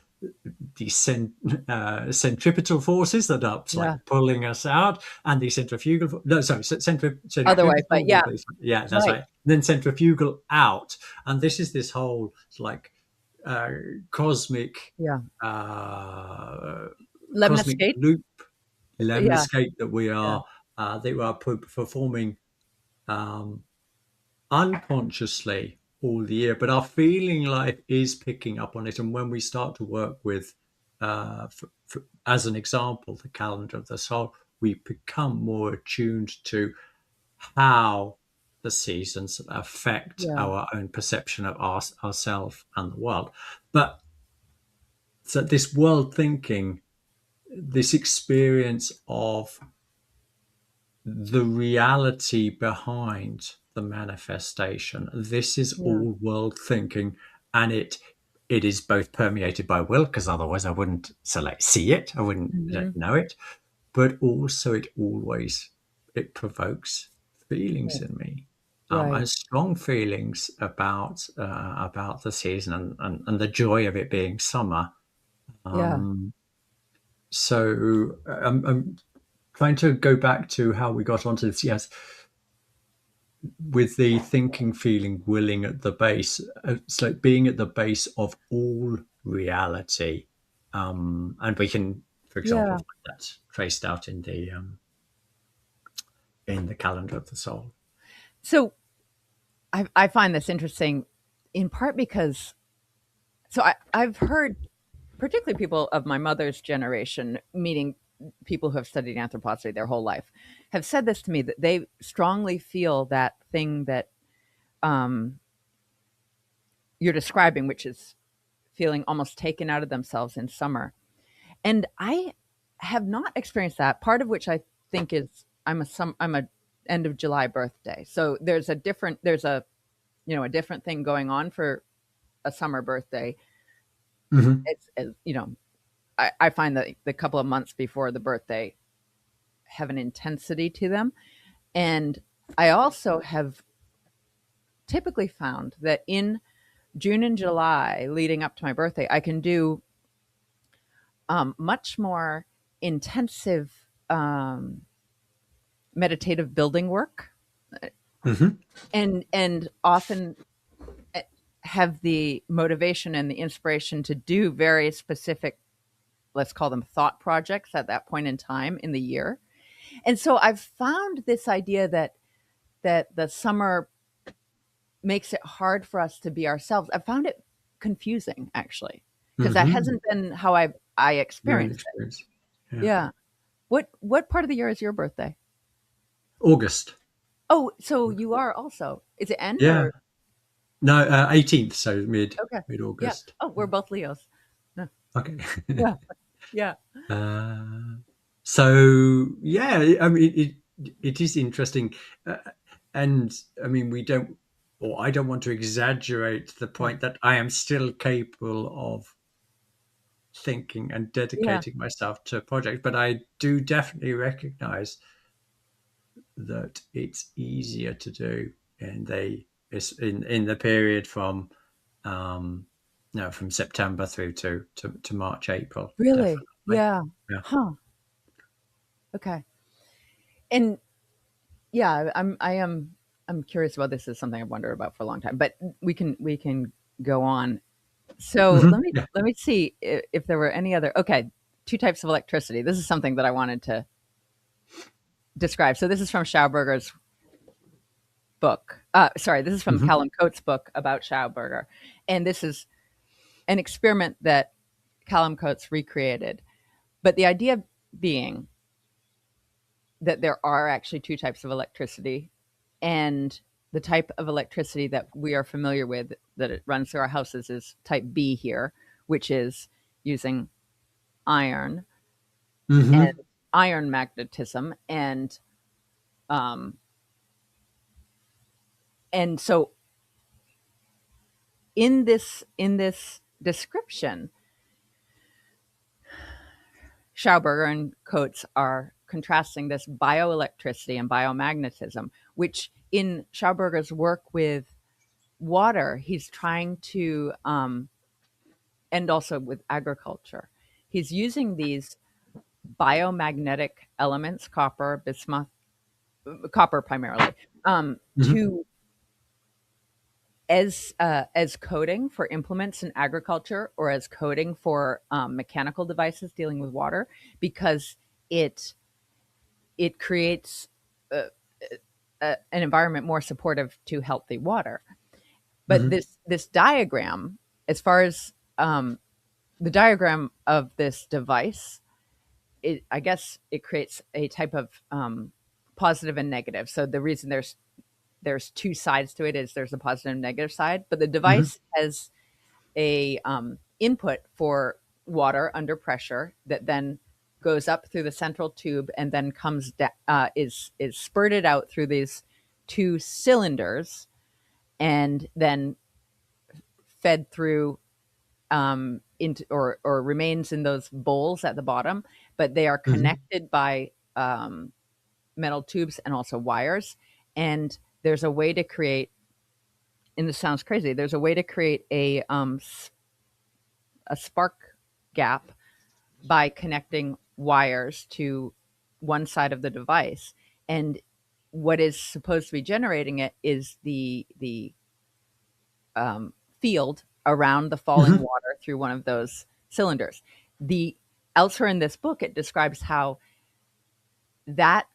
these centripetal forces that are like Yeah. pulling us out, and the centrifugal no sorry Other way, but centripetal, yeah. yeah, that's Right. right, then centrifugal out. And this is this whole like uh, cosmic Yeah. uh, cosmic Lemniscate. loop Yeah. lemniscate Yeah. that we are performing um, unconsciously all the year, but our feeling life is picking up on it. And when we start to work with, as an example, the calendar of the soul, we become more attuned to how the seasons affect Yeah. our own perception of ourselves and the world. But so this world thinking, this experience of the reality behind the manifestation. This is Yeah. all world thinking, and it is both permeated by will, because otherwise I wouldn't select see it, I wouldn't Hmm. know it, but also it provokes feelings in me. Right. And strong feelings about the season and the joy of it being summer. Yeah. Um, so I'm trying to go back to how we got onto this. Yes, with the thinking, feeling, willing at the base. It's like being at the base of all reality. And we can, for example, Yeah. find that traced out in the calendar of the soul. So I find this interesting in part because I've heard particularly people of my mother's generation, meaning people who have studied anthropology their whole life, have said this to me that they strongly feel that thing that um, you're describing, which is feeling almost taken out of themselves in summer. And I have not experienced that. Part of which I think is I'm a end of July birthday. So there's a a different thing going on for a summer birthday. Hmm. I find that the couple of months before the birthday have an intensity to them. And I also have typically found that in June and July leading up to my birthday, I can do much more intensive meditative building work, Hmm. and often eh, have the motivation and the inspiration to do very specific, let's call them thought projects at that point in time in the year. And so I've found this idea that the summer makes it hard for us to be ourselves. I found it confusing actually, because that Hmm. hasn't been how I Your own experienced it. experience. Yeah. Yeah. What part of the year is your birthday? August. Oh, so you are also. Is it end Yeah. or No, 18th, so okay? mid Yeah. August. Oh, we're both Leos. Yeah. Okay. Yeah. Yeah. uh, so yeah, I mean it is interesting, uh, and I mean we don't, or I don't want to exaggerate the Yeah. point that I am still capable of thinking and Yeah. dedicating myself to a project, but I do definitely recognize that it's easier to do in the period from um no from September through to March, April, Really? definitely. Yeah. Yeah. Huh. Okay. And yeah, I'm curious about this. Is something I've wondered about for a long time, but we can go on. So Hmm. let me see if there were any other. Okay, two types of electricity. This is something that I wanted to describe. So this is from Schauberger's book. Sorry, this is from Hmm. Callum Coates' book about Schauberger, and this is an experiment that Callum Coates recreated. But the idea being that there are actually two types of electricity, and the type of electricity that we are familiar with that it runs through our houses is type B here, which is using iron and Hmm. iron magnetism, um, and so in this description, Schauberger and Coates are contrasting this bioelectricity and biomagnetism, which in Schauberger's work with water, he's trying to, and also with agriculture, he's using these biomagnetic elements, copper, bismuth, copper primarily, Hmm. to as coding for implements in agriculture or as coding for mechanical devices dealing with water, because it it creates uh, an environment more supportive to healthy water. But Hmm. this diagram, as far as the diagram of this device, I guess it creates a type of positive and negative. So the reason there's two sides to it is there's a positive and negative side, but the Hmm. device has a input for water under pressure that then goes up through the central tube and then is spurted out through these two cylinders and then fed through into or remains in those bowls at the bottom, but they are Hmm. connected by metal tubes and also wires. And there's a way to create, and this sounds crazy, there's a way to create a spark gap by connecting wires to one side of the device. And what is supposed to be generating it is the field around the falling Hmm. water through one of those cylinders. The Elsewhere in this book, it describes how that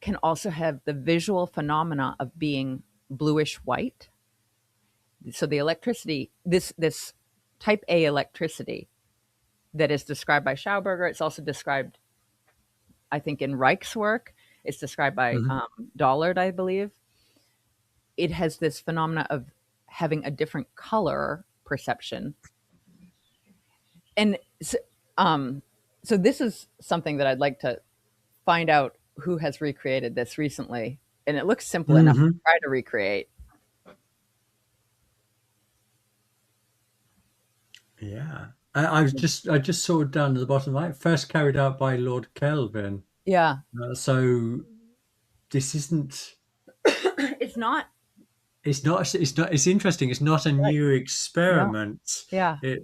can also have the visual phenomena of being bluish white. So the electricity, this type A electricity that is described by Schauberger, it's also described, I think, in Reich's work. It's described by Hmm. Dollard, I believe. It has this phenomena of having a different color perception, and so, um, so this is something that I'd like to find out who has recreated this recently, and it looks simple enough to Hmm. try to recreate. Yeah. I just saw it down at the bottom, right? First carried out by Lord Kelvin. Yeah. So this isn't. It's not It's not. It's not. It's interesting. It's not a right. new No. experiment. Yeah. It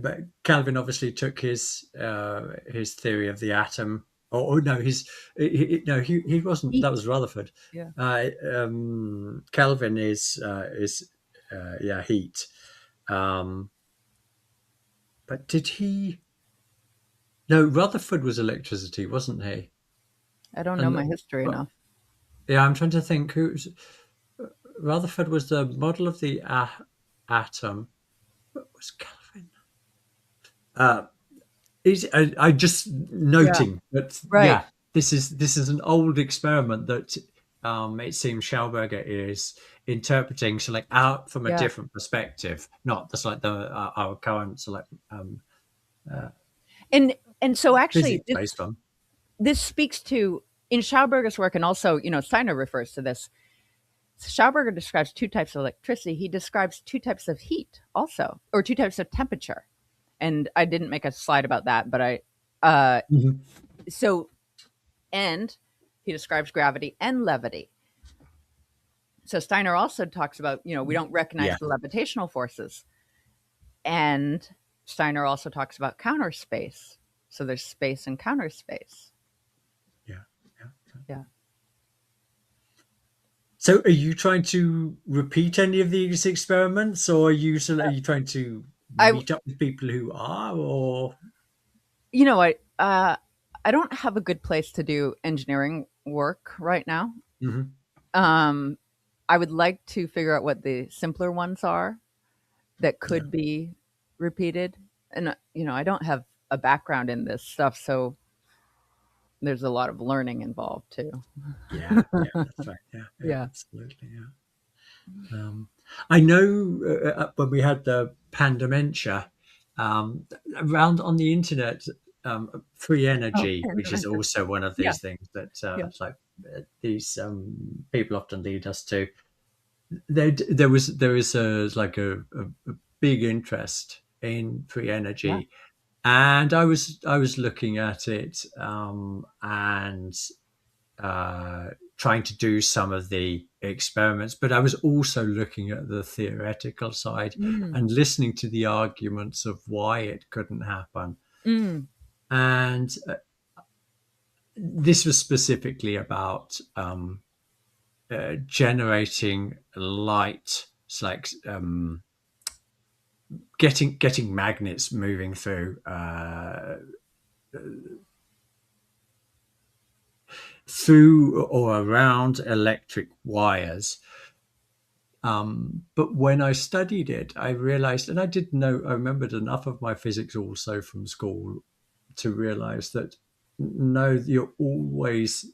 but Calvin obviously took his theory of the atom. Or no, no, he wasn't. Heat. That was Rutherford. Yeah. Calvin is yeah, heat. Um, but did he? No, Rutherford was electricity, wasn't he? I don't know And my history but, enough. yeah, I'm trying to think. Who's Rutherford was the model of the atom. What was Calvin? Uh, I just Yeah. noting that Right. yeah, this is an old experiment that it seems Schauberger is interpreting so like out from a Yeah. different perspective, not just like the our current so like uh, And so actually physics based one. this speaks to in Schauberger's work, and also, Steiner refers to this. Schauberger describes two types of electricity. He describes two types of heat also, or two types of temperature. And I didn't make a slide about that, but uh, Mhm. so, and he describes gravity and levity. So Steiner also talks about, we don't recognize Yeah, the levitational forces. And Steiner also talks about counter space. So there's space and counter space. yeah, yeah. Yeah. So, are you trying to repeat any of these experiments, or are you trying to I, meet up with people who are, or you know, I don't have a good place to do engineering work right now. Mhm. Um, I would like to figure out what the simpler ones are that Yeah, could be repeated. And, I don't have a background in this stuff, so there's a lot of learning involved too. yeah, yeah, that's right. Yeah, yeah, Yeah. absolutely. Yeah. I know when we had the pandementia around on the internet, free Oh, energy, and which is dementia. also one of Yeah. these things that Yeah. it's like these people often lead us to. There is a big interest in free Yeah. energy, and I was looking at it and trying to do some of the experiments, but I was also looking at the theoretical side Mm. and listening to the arguments of why it couldn't happen. Mm. And this was specifically about generating light. It's like getting magnets moving through or around electric wires. But when I studied it, I realized, and I didn't know, I remembered enough of my physics also from school to realize that no, you're always,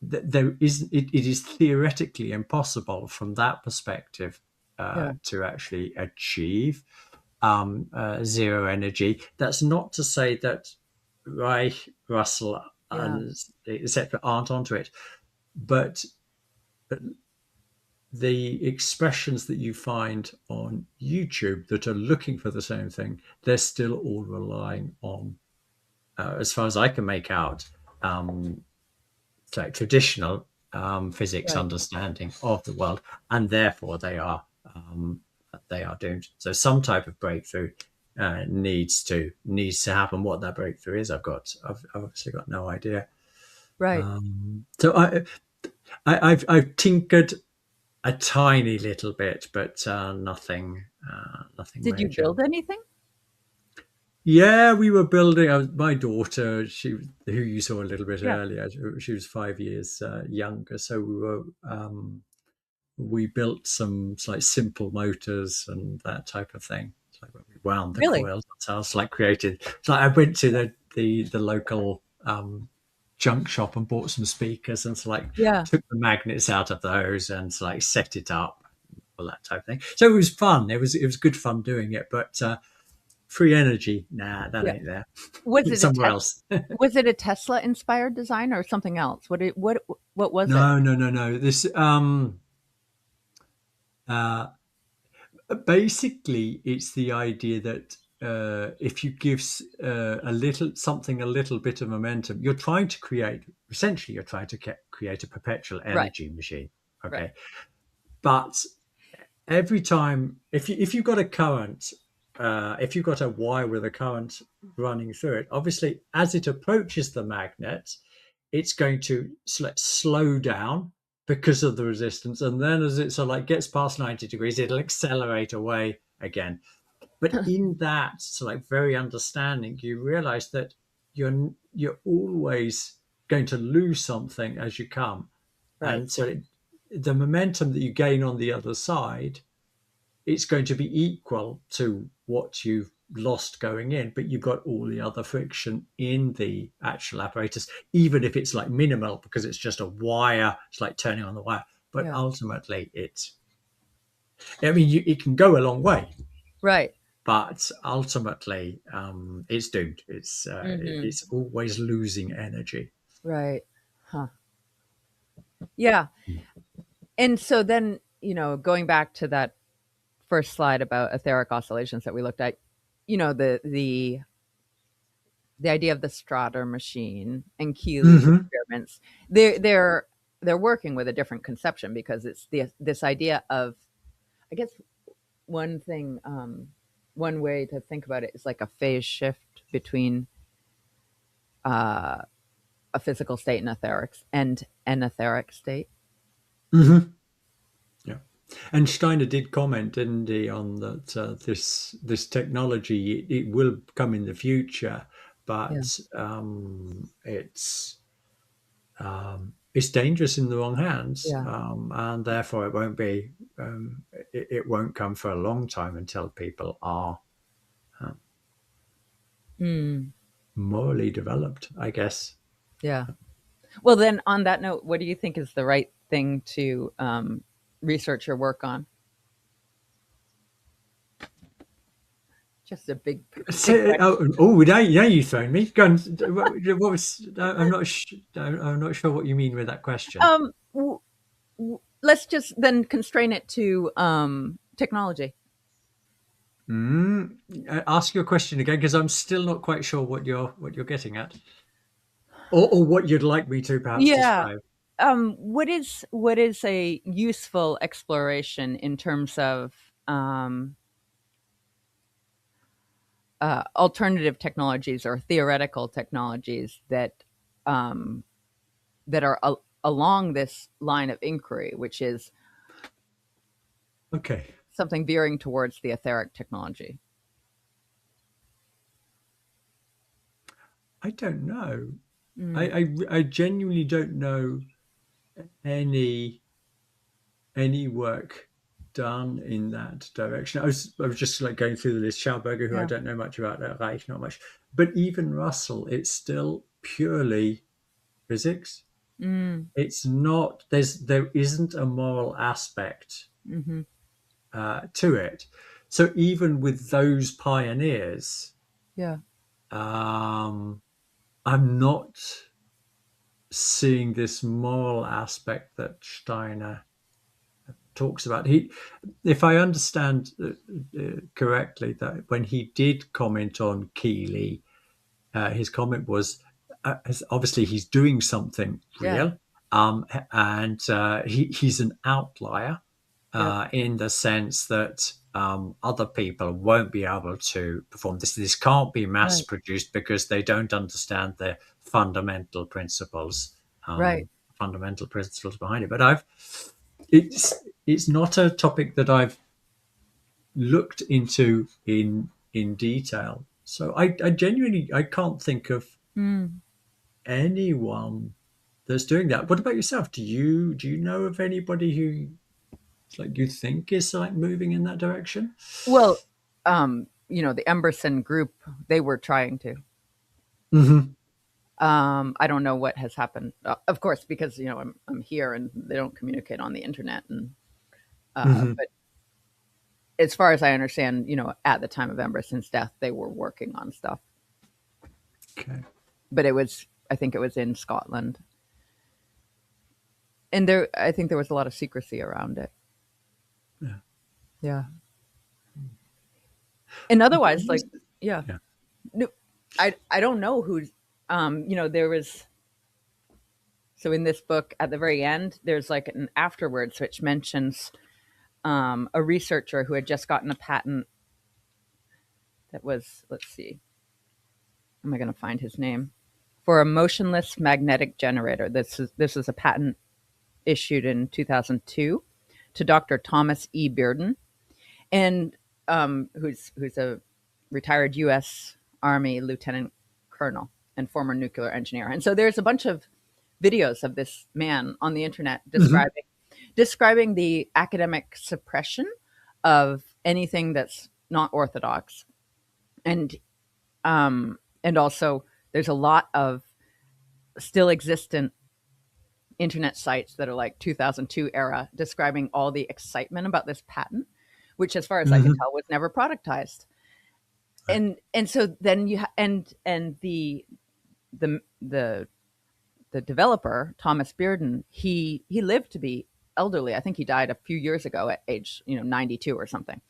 there is, it is theoretically impossible from that perspective Yeah. to actually achieve zero energy. That's not to say that Reich, Russell, Yeah. and etc. aren't onto it, but the expressions that you find on YouTube that are looking for the same thing, they're still all relying on, as far as I can make out, like traditional physics Right. understanding of the world, and therefore they are doomed. So some type of breakthrough needs to happen. What that breakthrough is, I've obviously got no idea. Right. So I've tinkered a tiny little bit, but nothing Did you major. build anything? Yeah, we were building. My daughter, who you saw a little bit Yeah. earlier, she was 5 years younger, so we built some like simple motors and that type of thing. It's like when we wound the Really? coils ourselves, like created. It's like I went to the local junk shop and bought some speakers and so like Yeah. took the magnets out of those and so like set it up, all that type of thing. So it was fun. It was good fun doing it, but free energy. Nah, that Yeah. ain't there. Was It's it a somewhere test? else. Was it a Tesla inspired design or something else? What was it? No, no, no, no. This uh, basically, it's the idea that if you give a little something a little bit of momentum, you're trying to create. Essentially, you're trying to create a perpetual Right. energy machine. Right. Okay, but every time, if you've got a current, if you've got a wire with a current running through it, obviously, as it approaches the magnet, it's going to slow down because of the resistance, and then as it sort of like gets past 90 degrees, it'll accelerate away again. But in that sort of like very understanding, you realize that you're always going to lose something as you come, Right. and so the momentum that you gain on the other side, it's going to be equal to what you've lost going in, but you've got all the other friction in the actual apparatus, even if it's like minimal because it's just a wire, it's like turning on the wire. But Yeah. ultimately, I mean, it can go a long way, Right. but ultimately, it's doomed. Hmm. It's always losing energy. Right. Huh. Yeah. And so then, going back to that first slide about etheric oscillations that we looked at, the idea of the Strader machine and Keeley's Mm-hmm. experiments, they're working with a different conception because it's this idea of, I guess, one thing, one way to think about it is like a phase shift between uh, a physical state and an etheric state. Mm-hmm. Yeah. And Steiner did comment, didn't he, on that this technology, it will come in the future, Yeah. but it's dangerous in the wrong hands, Yeah. and therefore it won't come for a long time until people are uh, Mm, morally developed, I guess. yeah. Well, then, on that note, what do you think is the right thing to research or work on? Just a big So, question. now you thrown me. Go on. What was? I'm not sure what you mean with that question. Um, let's just then constrain it to technology. Mm. Ask your question again because I'm still not quite sure what you're getting at, or what you'd like me to perhaps Yeah. describe. What is a useful exploration in terms of alternative technologies or theoretical technologies um, that are along this line of inquiry, which is Okay, something veering towards the etheric technology. I don't know. Mm, I genuinely don't know any any work done in that direction. I was just like going through the list. Schauberger, who I yeah. don't know much about, Reich, not much, but even Russell, it's still purely physics. Mm, It's not. There isn't a moral aspect hmm. to it. So even with those pioneers, Yeah. um, I'm not seeing this moral aspect that Steiner talks about. If I understand correctly, that when he did comment on Keeley, his comment was obviously he's doing something Yeah. real, and he's an outlier Yep. in the sense that other people won't be able to perform this. This can't be mass Right. produced because they don't understand the fundamental principles, Right. fundamental principles behind it. But it's it's not a topic that I've looked into in detail. So I genuinely I can't think of Mm. anyone that's doing that. What about yourself? Do you know of anybody who like you think is like moving in that direction? Well, the Emberson group, they were trying to. Mm-hmm. I don't know what has happened. Of course, because I'm here and they don't communicate on the internet, and Mm-hmm. but as far as I understand, at the time of Emerson's death, they were working on stuff, Okay. but I think it was in Scotland, and I think there was a lot of secrecy around it. Yeah. Yeah, and otherwise, like, yeah, Yeah. no, I don't know who's, there was. So in this book, at the very end, there's like an afterwards which mentions a researcher who had just gotten a patent that was, let's see, am I going to find his name? For a motionless magnetic generator. This is a patent issued in 2002 to Dr. Thomas E. Bearden, and who's a retired U.S. Army lieutenant colonel and former nuclear engineer. And so there's a bunch of videos of this man on the internet Mhm. describing the academic suppression of anything that's not orthodox, and also there's a lot of still existent internet sites that are like 2002 era describing all the excitement about this patent, which, as far as I can Mhm. tell, was never productized. Right. And so then and the the the developer, Thomas Bearden, he lived to be elderly. I think he died a few years ago at age 92 or something.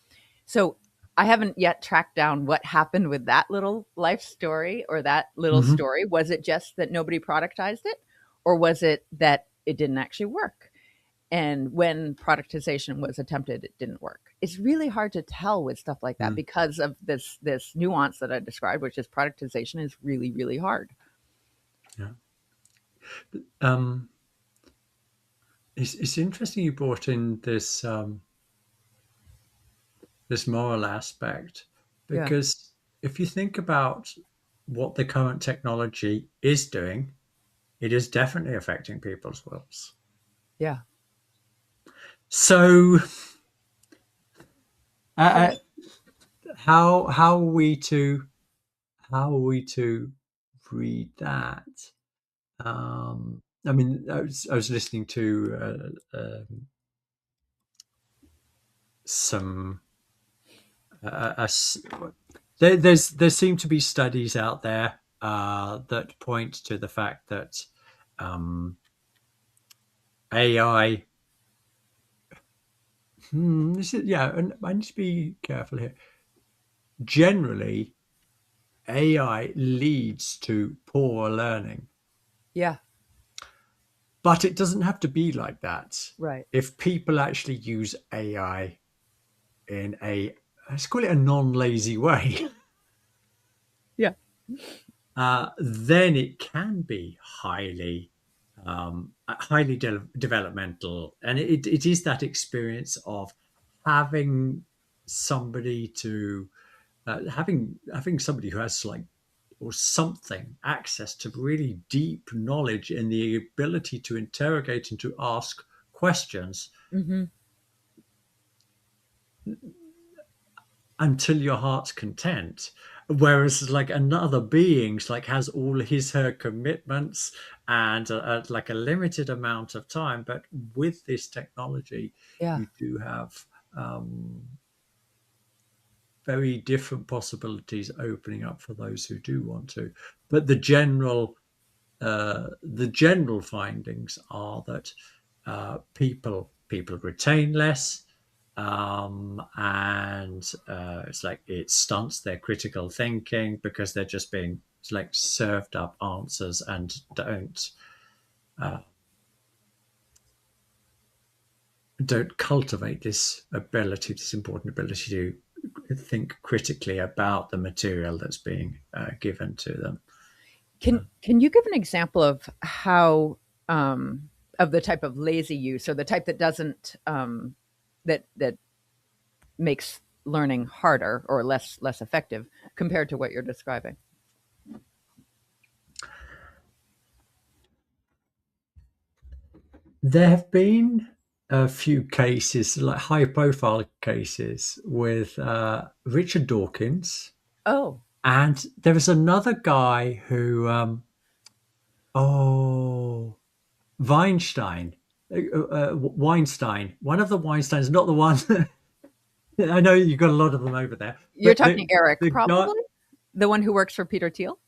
So I haven't yet tracked down what happened with that little life story, or that little Mhm. story. Was it just that nobody productized it, or was it that it didn't actually work? And when productization was attempted, it didn't work. It's really hard to tell with stuff like that Mm. because of this nuance that I described, which is productization is really, really hard. Yeah. Um, it's interesting you brought in this moral aspect, Yeah. because if you think about what the current technology is doing, it is definitely affecting people's wills. Yeah. So, So uh, how are we to read that? I mean, I was listening to some a s there seem to be studies out there that point to the fact that um, AI. Yeah, and I need to be careful here. Generally, AI leads to poor learning, yeah. but it doesn't have to be like that. Right. If people actually use AI in let's call it a non-lazy way, Yeah. then it can be highly developmental, and it is that experience of having somebody to having somebody who has like or something access to really deep knowledge and the ability to interrogate and to ask questions Hmm. until your heart's content, whereas like another being's like has all his her commitments and like a limited amount of time. But with this technology Yeah. you do have um, very different possibilities opening up for those who do want to. But the general findings are that people retain less, and it's like it stunts their critical thinking because they're just being like served up answers and uh, don't cultivate this important ability to think critically about the material that's being given to them. Can you give an example of how, of the type of lazy use, or the type that doesn't, that makes learning harder or less effective compared to what you're describing? There have been a few cases, like high profile cases, with Richard Dawkins, Oh. and there was another guy who, oh, Weinstein, Weinstein, one of the Weinsteins, not the one. I know you've got a lot of them over there, You're but talking Eric, the guy, probably the one who works for Peter Thiel.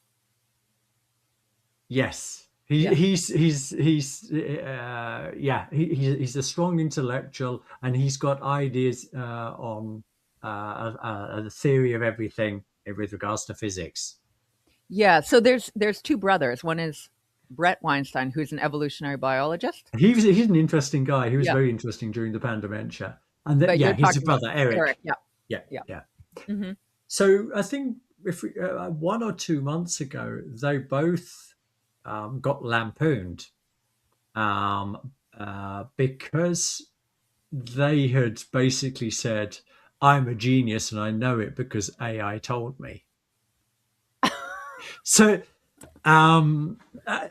yes, Yeah. yeah, he's a strong intellectual, and he's got ideas on the theory of everything with regards to physics. Yeah. So there's two brothers. One is Brett Weinstein, who's an evolutionary biologist. He's an interesting guy. He was Yeah. very interesting during the Pandementia, and But yeah, you're his talking about brother Eric. Eric. Yeah. Yeah, Yeah. yeah. Hmm. So I think if 1 or 2 months ago, they both got lampooned because they had basically said, "I'm a genius and I know it because AI told me." So um, uh,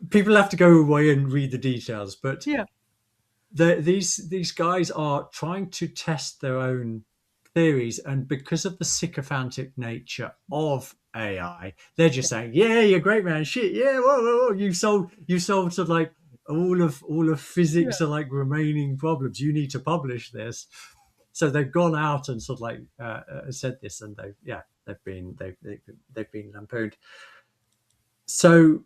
people have to go away and read the details, but Yeah. these guys are trying to test their own theories, and because of the sycophantic nature of AI, they're just saying, "Yeah, you're great, man. Shit, yeah, whoa, whoa, whoa. You solved sort of like all of Yeah. physics are like remaining problems. You need to publish this." So they've gone out and sort of like said this, and they've been lampooned. So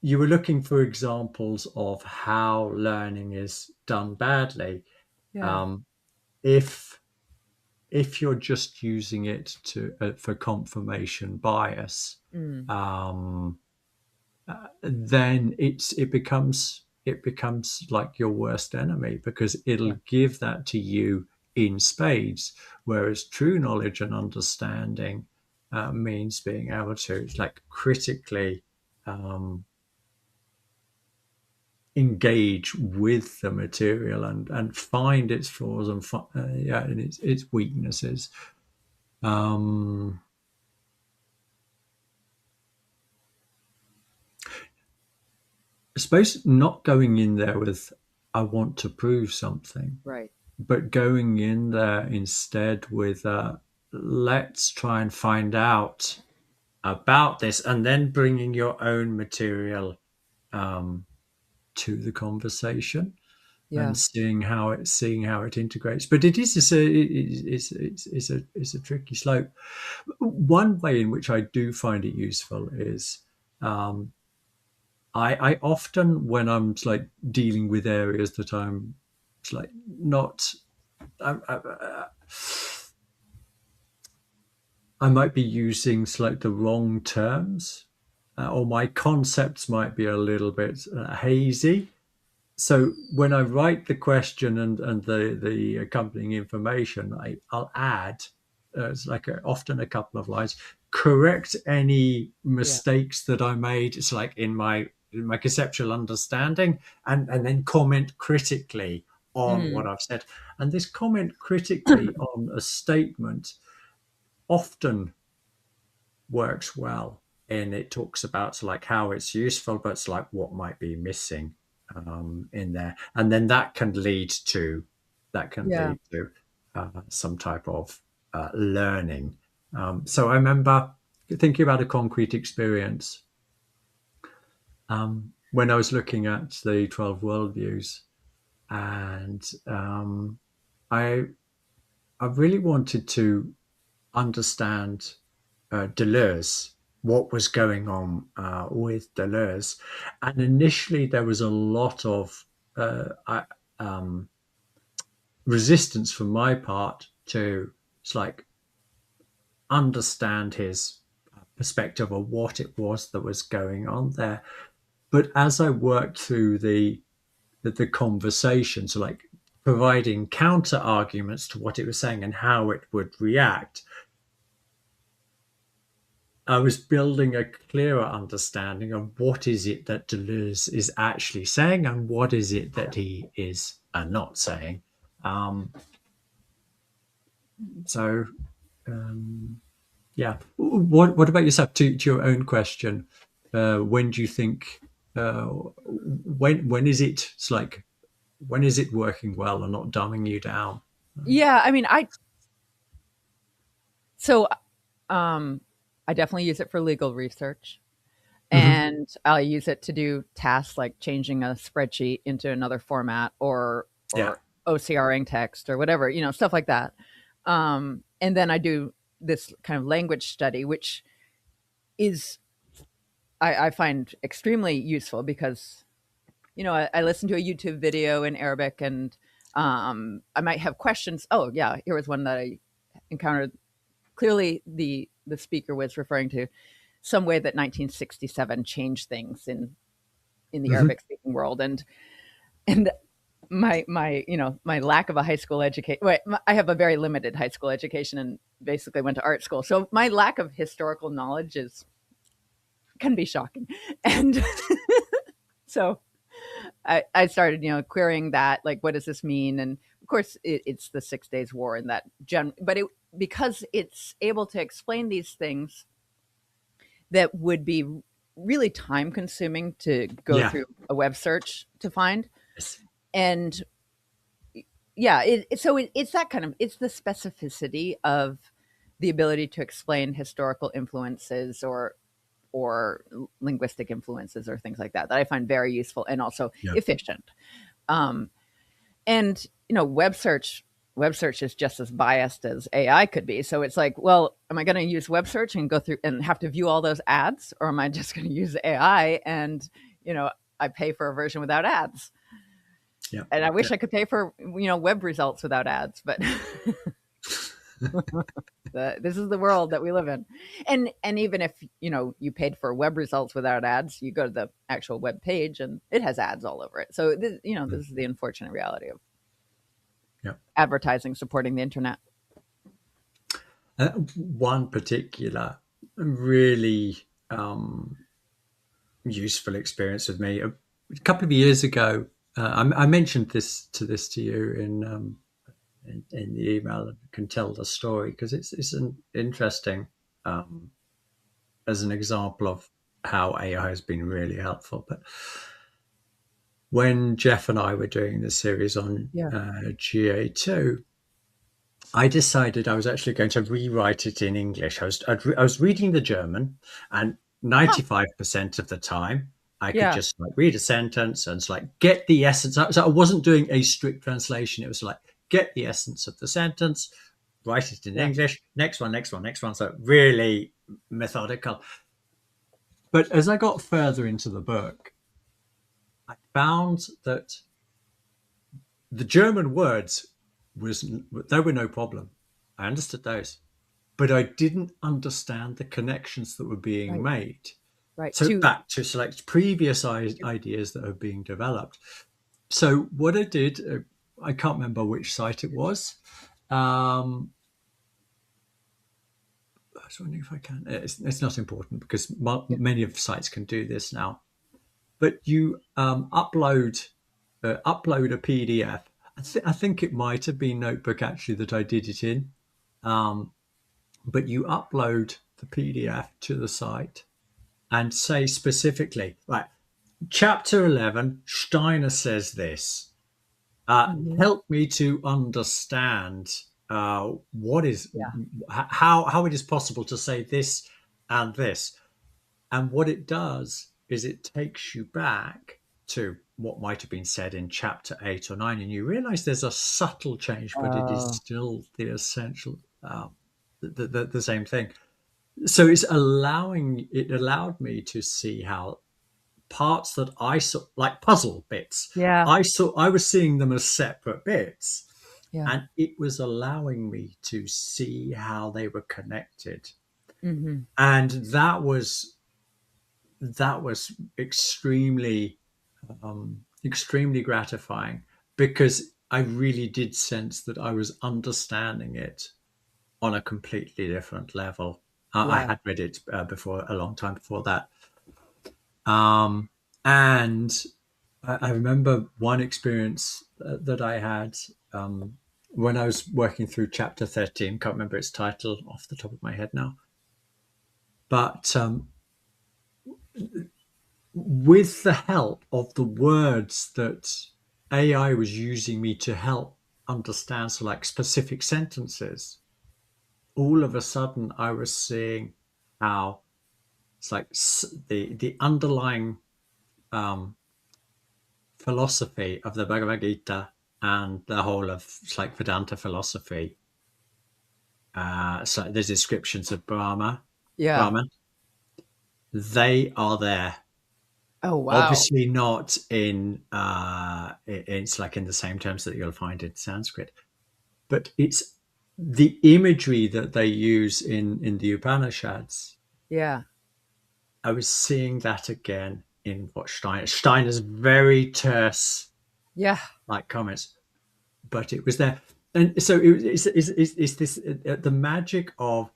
you were looking for examples of how learning is done badly. Yeah. Um, if if you're just using it to for confirmation bias, Mm. um, then it becomes like your worst enemy because it'll Yeah. give that to you in spades. Whereas true knowledge and understanding means being able to like critically um, engage with the material and find its flaws and yeah, and its weaknesses. Um, I suppose not going in there with I want to prove something, Right. but going in there instead with let's try and find out about this, and then bringing your own material um, to the conversation and Yeah. seeing how it integrates. But it is a tricky slope. One way in which I do find it useful is um, I often, when I'm like dealing with areas that I'm like not I might be using like the wrong terms, or my concepts might be a little bit hazy. So when I write the question and the accompanying information, I'll add it's like often a couple of lines, correct any Yeah. mistakes that I made. It's like in my conceptual understanding, and then comment critically on what Mm. I've said. And this comment critically on a statement often works well, and it talks about like how it's useful, but it's like what might be missing in there, and then that can lead Yeah. to some type of learning. So I remember thinking about a concrete experience when I was looking at the 12 worldviews, and I I really wanted to understand Deleuze, what was going on with Deleuze. And initially, there was a lot of um, resistance from my part to it's like understand his perspective of what it was that was going on there. But as I worked through the conversation, so like providing counter arguments to what it was saying and how it would react, I was building a clearer understanding of what is it that Deleuze is actually saying and what is it that he is not saying. Um, so, um, yeah. What about yourself? To your own question, when do you think? When is it? It's like when is it working well and not dumbing you down? Yeah. I mean, so um, I definitely use it for legal research. Mhm. And I'll use it to do tasks like changing a spreadsheet into another format Yeah. or OCRing text or whatever, stuff like that. And then I do this kind of language study, which is I find extremely useful because I listen to a YouTube video in Arabic, and I might have questions. Oh yeah, here was one that I encountered. Clearly, the speaker was referring to some way that 1967 changed things in the Hmm. Arabic speaking world, and my my lack of a high school education. Wait, I have a very limited high school education and basically went to art school, so my lack of historical knowledge is can be shocking, and so I started, querying that, like, what does this mean? And of course, it's the 6 Days War and that but because it's able to explain these things that would be really time consuming to go Yeah. through a web search to find. Yes. And yeah, it's that kind of, it's the specificity of the ability to explain historical influences or linguistic influences or things like that I find very useful and also Yeah. efficient. Um, and web search is just as biased as AI could be. So it's like, well, am I going to use web search and go through and have to view all those ads, or am I just going to use AI and I pay for a version without ads? Yeah. And I Yeah. wish I could pay for web results without ads, but this is the world that we live in. And even if you paid for web results without ads, you go to the actual web page and it has ads all over it. So Mm. this is the unfortunate reality of Yeah. advertising supporting the internet. One particular really useful experience with me a couple of years ago. I mentioned this to you in the email. I can tell the story because it's an interesting um, as an example of how AI has been really helpful. But when Jeff and I were doing the series on Yeah. GA2, I decided I was actually going to rewrite it in English. I was reading the German, and Huh. 95% of the time I could Yeah. just like read a sentence and it's like get the essence. So I wasn't doing a strict translation. It was like get the essence of the sentence, write it in Yeah. English. Next one, next one, next one. So really methodical. But as I got further into the book, I found that the German words was there were no problem. I understood those, but I didn't understand the connections that were being Right. made. Right. So back to select previous ideas that are being developed. So what I did, I can't remember which site it was. I was wondering if I can. It's not important because Yeah. many of the sites can do this now. But you upload a PDF. I think it might have been Notebook actually that I did it in. Um, but you upload the PDF to the site and say specifically, right, chapter 11, Steiner says this. Mhm. Help me to understand what is Yeah. how it is possible to say this and this. And what it does is it takes you back to what might have been said in chapter 8 or 9, and you realize there's a subtle change, but it is Oh, still the essential, the same thing. So it allowed me to see how parts that I saw, like puzzle bits, yeah. I was seeing them as separate bits, Yeah. and it was allowing me to see how they were connected. Hmm. And that was extremely gratifying because I really did sense that I was understanding it on a completely different level. I Yeah. had read it before a long time before that, um, and I remember one experience that I had when I was working through chapter 13. Can't remember its title off the top of my head now, but with the help of the words that AI was using me to help understand, so like specific sentences, all of a sudden I was seeing how it's like the underlying um, philosophy of the Bhagavad Gita and the whole of like Vedanta philosophy so there's descriptions of Yeah. Brahman. They are there. Oh, wow. Obviously not in it's like in the same terms that you'll find in Sanskrit, but it's the imagery that they use in the Upanishads. Yeah. I was seeing that again in what Steiner's very terse Yeah. like comments, but it was there. And so it's this the magic of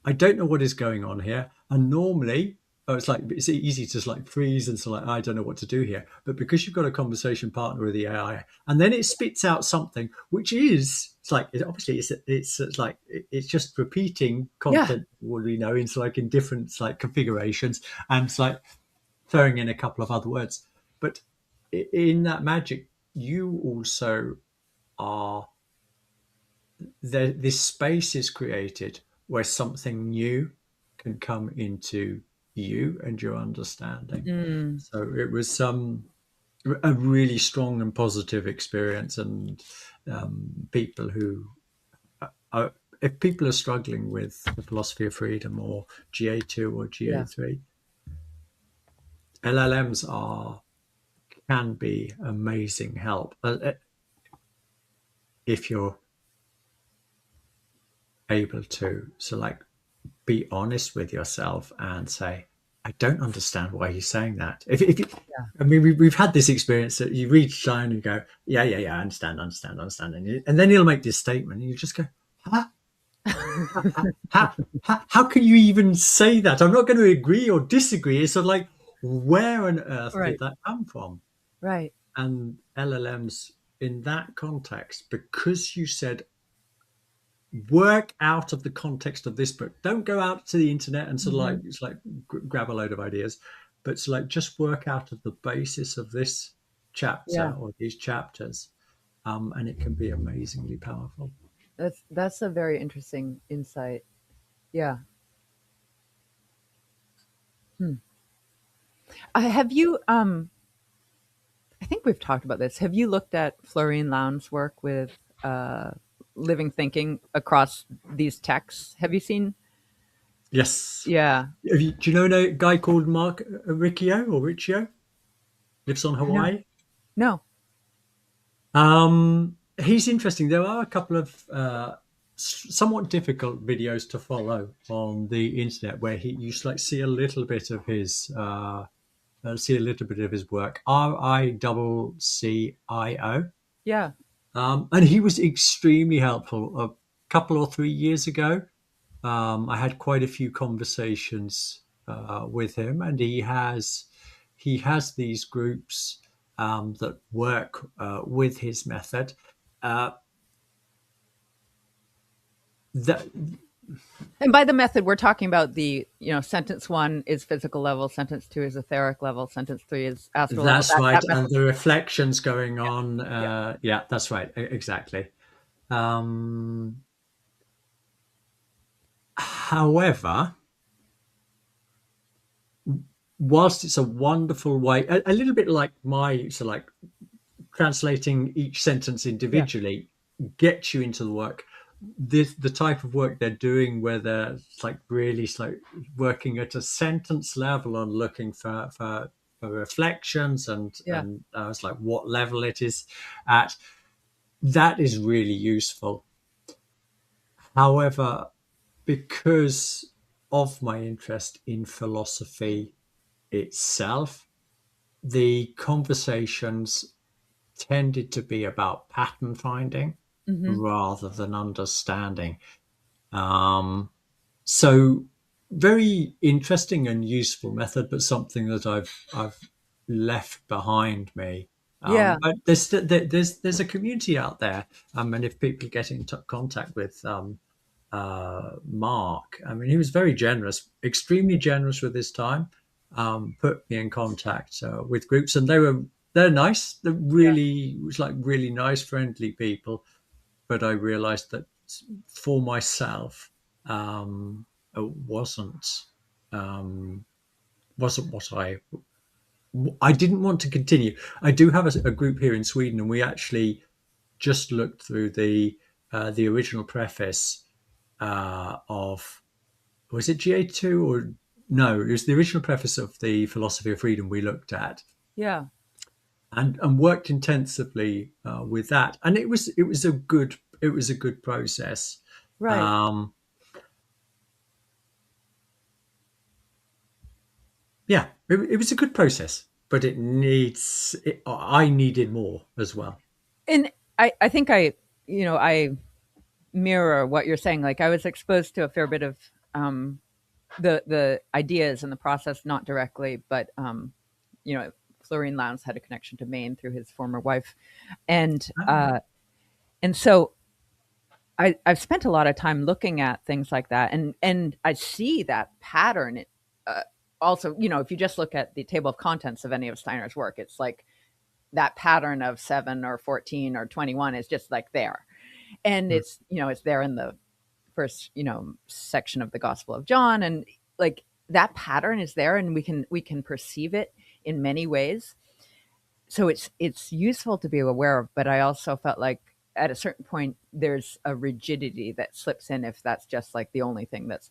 I don't know what is going on here. And normally, it's like it's easy to just like freeze and so like I don't know what to do here. But because you've got a conversation partner with the AI, and then it spits out something which is it's like obviously it's like it's just repeating Yeah. content what we know it's like in different like configurations and it's like throwing in a couple of other words. But in that magic, you also are there. This space is created where something new can come into you and your understanding. Mm. So it was a really strong and positive experience, and people who are, if people are struggling with the philosophy of freedom or GA2 or Yeah. GA3, LLMs are can be amazing help if you're able to. So like be honest with yourself and say, I don't understand why he's saying that. If Yeah. I mean, we've had this experience that you read Shine and go, yeah, I understand. And then he'll make this statement and you just go, huh? How can you even say that? I'm not going to agree or disagree. It's sort of like, where on earth did Right. that come from? Right. And LLMs in that context, because you said work out of the context of this book. Don't go out to the internet and sort of like Hmm. it's like grab a load of ideas, but it's like just work out of the basis of this chapter Yeah. or these chapters, and it can be amazingly powerful. That's a very interesting insight. Yeah. Hmm. Have you I think we've talked about this. Have you looked at Florine Lowndes' work with uh, living thinking across these texts? Have you seen? Yes. Yeah. Do you know a guy called Mark Riccio? Lives on No. Hawaii. No. He's interesting. There are a couple of somewhat difficult videos to follow on the internet where you like see a little bit of his work. RICCIO. Yeah. And he was extremely helpful. A couple or 3 years ago, I had quite a few conversations with him, and he has these groups that work with his method. Uh, that And by the method, we're talking about sentence one is physical level, sentence two is etheric level, sentence three is astral level. that's That right, method. and the reflections going Yeah. on. Yeah. Yeah, that's right, exactly. Um, However, whilst it's a wonderful way, a little bit like like translating each sentence Yeah. individually gets you into the work. The type of work they're doing, where they're like really like working at a sentence level and looking for reflections Yeah. and it's like what level it is at. That is really useful. However, because of my interest in philosophy itself, the conversations tended to be about pattern finding Hmm. rather than understanding. Um, so very interesting and useful method, but something that I've left behind me. Yeah. But there's a community out there, and if people get in contact with Mark, I mean, he was very generous, extremely generous with his time. Put me in contact with groups, and they're nice. They're Yeah. really it was like really nice, friendly people. But I realised that for myself, it um, wasn't what I didn't want to continue. I do have a group here in Sweden, and we actually just looked through the original preface of, was it GA2 or no? It was the original preface of the Philosophy of Freedom we looked at, Yeah. and worked intensively with that, and it was a good process. Right. Um, yeah, it was a good process, but I needed more as well. And I think I mirror what you're saying. Like I was exposed to a fair bit of um, the ideas and the process, not directly, but you know, Florine Lowndes had a connection to Maine through his former wife, and Ah, so I've spent a lot of time looking at things like that, and I see that pattern. Uh, Also, you know, if you just look at the table of contents of any of Steiner's work, it's like that pattern of 7 or 14 or 21 is just like there, and mm, it's, you know, it's there in the first, you know, section of the Gospel of John, and like that pattern is there, and we can perceive it in many ways. So it's useful to be aware of, but I also felt like at a certain point there's a rigidity that slips in if that's just like the only thing that's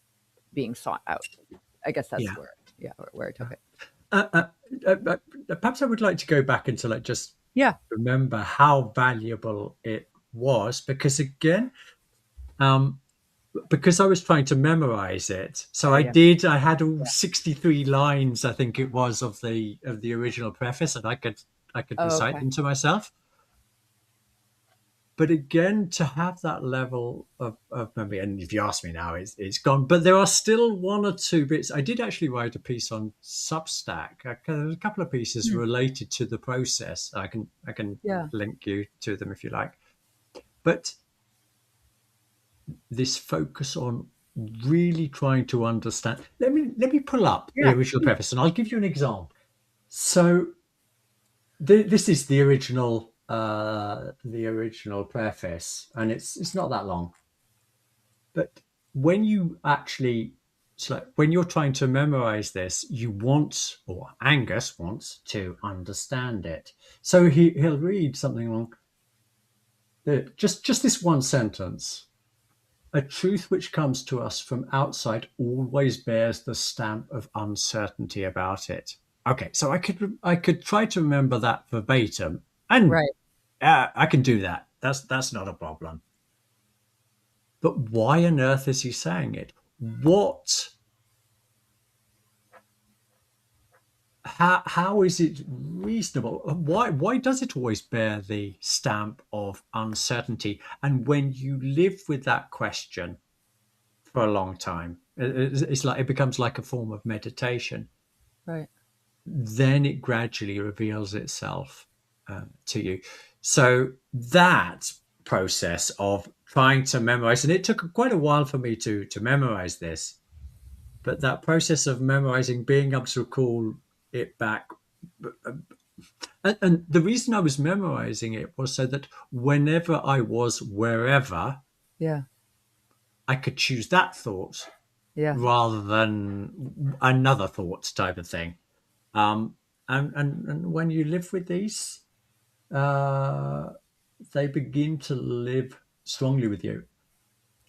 being sought out. I guess that's yeah. where I took it. Uh, uh, Perhaps I would like to go back into like just Yeah. remember how valuable it was, because again, um, because I was trying to memorize it. So Yeah. Yeah. I had all Yeah. 63 lines, I think it was, of the original preface, and I could Oh, recite okay. them to myself. But again, to have that level of memory, and if you ask me now, it's gone. But there are still one or two bits. I did actually write a piece on Substack. There's a couple of pieces Hmm. related to the process. I can Yeah. link you to them if you like. But this focus on really trying to understand. Let me pull up the Yeah. original preface, and I'll give you an example. So this is the original preface, and it's not that long. But when you actually, so when you're trying to memorize this, you want, or Angus wants to understand it. So he'll read something along, just this one sentence. A truth which comes to us from outside always bears the stamp of uncertainty about it. Okay, so I could try to remember that verbatim, and Right. I can do that. That's not a problem. But why on earth is he saying it? What? How is it reasonable? Why does it always bear the stamp of uncertainty? And when you live with that question for a long time, it's like it becomes like a form of meditation. Right. Then it gradually reveals itself to you. So that process of trying to memorize, and it took quite a while for me to memorize this, but that process of memorizing, being able to recall it back, and the reason I was memorizing it was so that whenever I was wherever, Yeah. I could choose that thought Yeah. rather than another thought type of thing. Um, and when you live with these, uh, they begin to live strongly with you.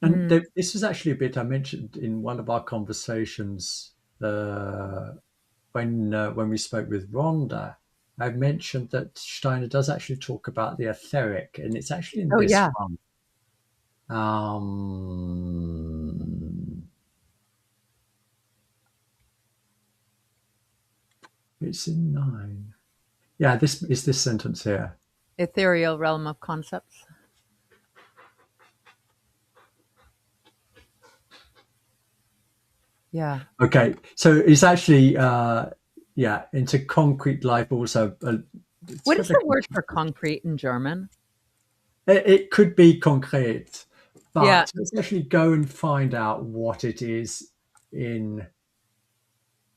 And Mm. this is actually a bit I mentioned in one of our conversations when we spoke with Rhonda. I mentioned that Steiner does actually talk about the etheric, and it's actually in Oh this yeah. one. It's in 9. Yeah, this is this sentence here. Ethereal realm of concepts. Yeah. Okay, so it's actually yeah, into concrete life also. It's What got is a, the word for concrete in German? it could be concrete, Yeah. but let's actually go and find out what it is in.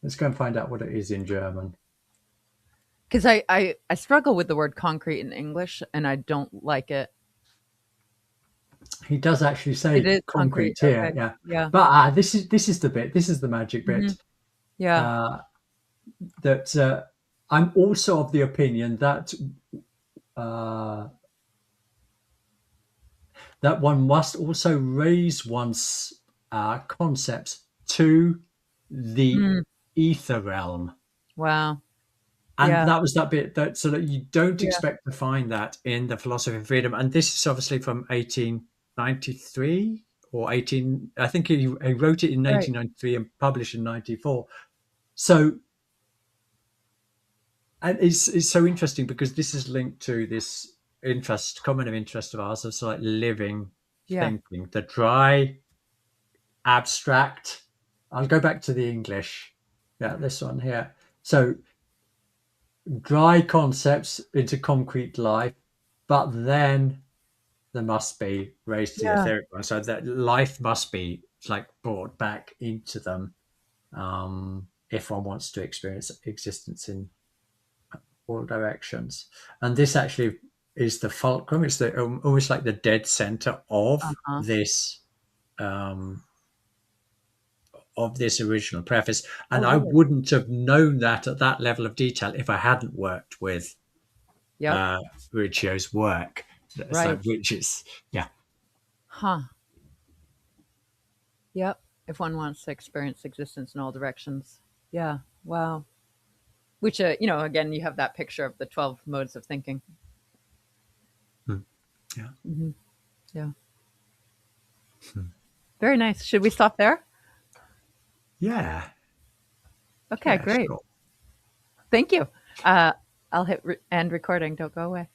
Let's go and find out what it is in German. Because I struggle with the word concrete in English and I don't like it. He does actually It say is concrete. concrete here, Okay. yeah. Yeah. But this is the bit. This is the magic Hmm. bit. Yeah. Uh, that I'm also of the opinion that uh, that one must also raise one's concepts to the Mm, ether realm. wow. And Yeah. that was that bit that so that you don't Yeah. expect to find that in the philosophy of freedom. And this is obviously from 1893 or 18, I think he wrote it in Right. 1893 and published in 94. So, and it's so interesting because this is linked to this interest, common of interest of ours, of sort of like living Yeah. thinking, the dry, abstract. I'll go back to the English. Yeah, this one here. So dry concepts into concrete life, but then there must be raised to the Yeah. etheric one. So that life must be like brought back into them if one wants to experience existence in all directions. And this actually is the fulcrum. It's the almost like the dead center Uh-huh. um, of this original preface. Oh, And I really? wouldn't have known that at that level of detail if I hadn't worked with Yep. uh, Riccio's work. So, Right. which is, yeah. Huh. Yep. If one wants to experience existence in all directions. Yeah. Wow. Which, again, you have that picture of the 12 modes of thinking. Hmm. Yeah. Hmm. Yeah. Hmm. Very nice. Should we stop there? Yeah. Okay, Yeah, great. sure. Thank you. Uh, I'll hit end recording. Don't go away.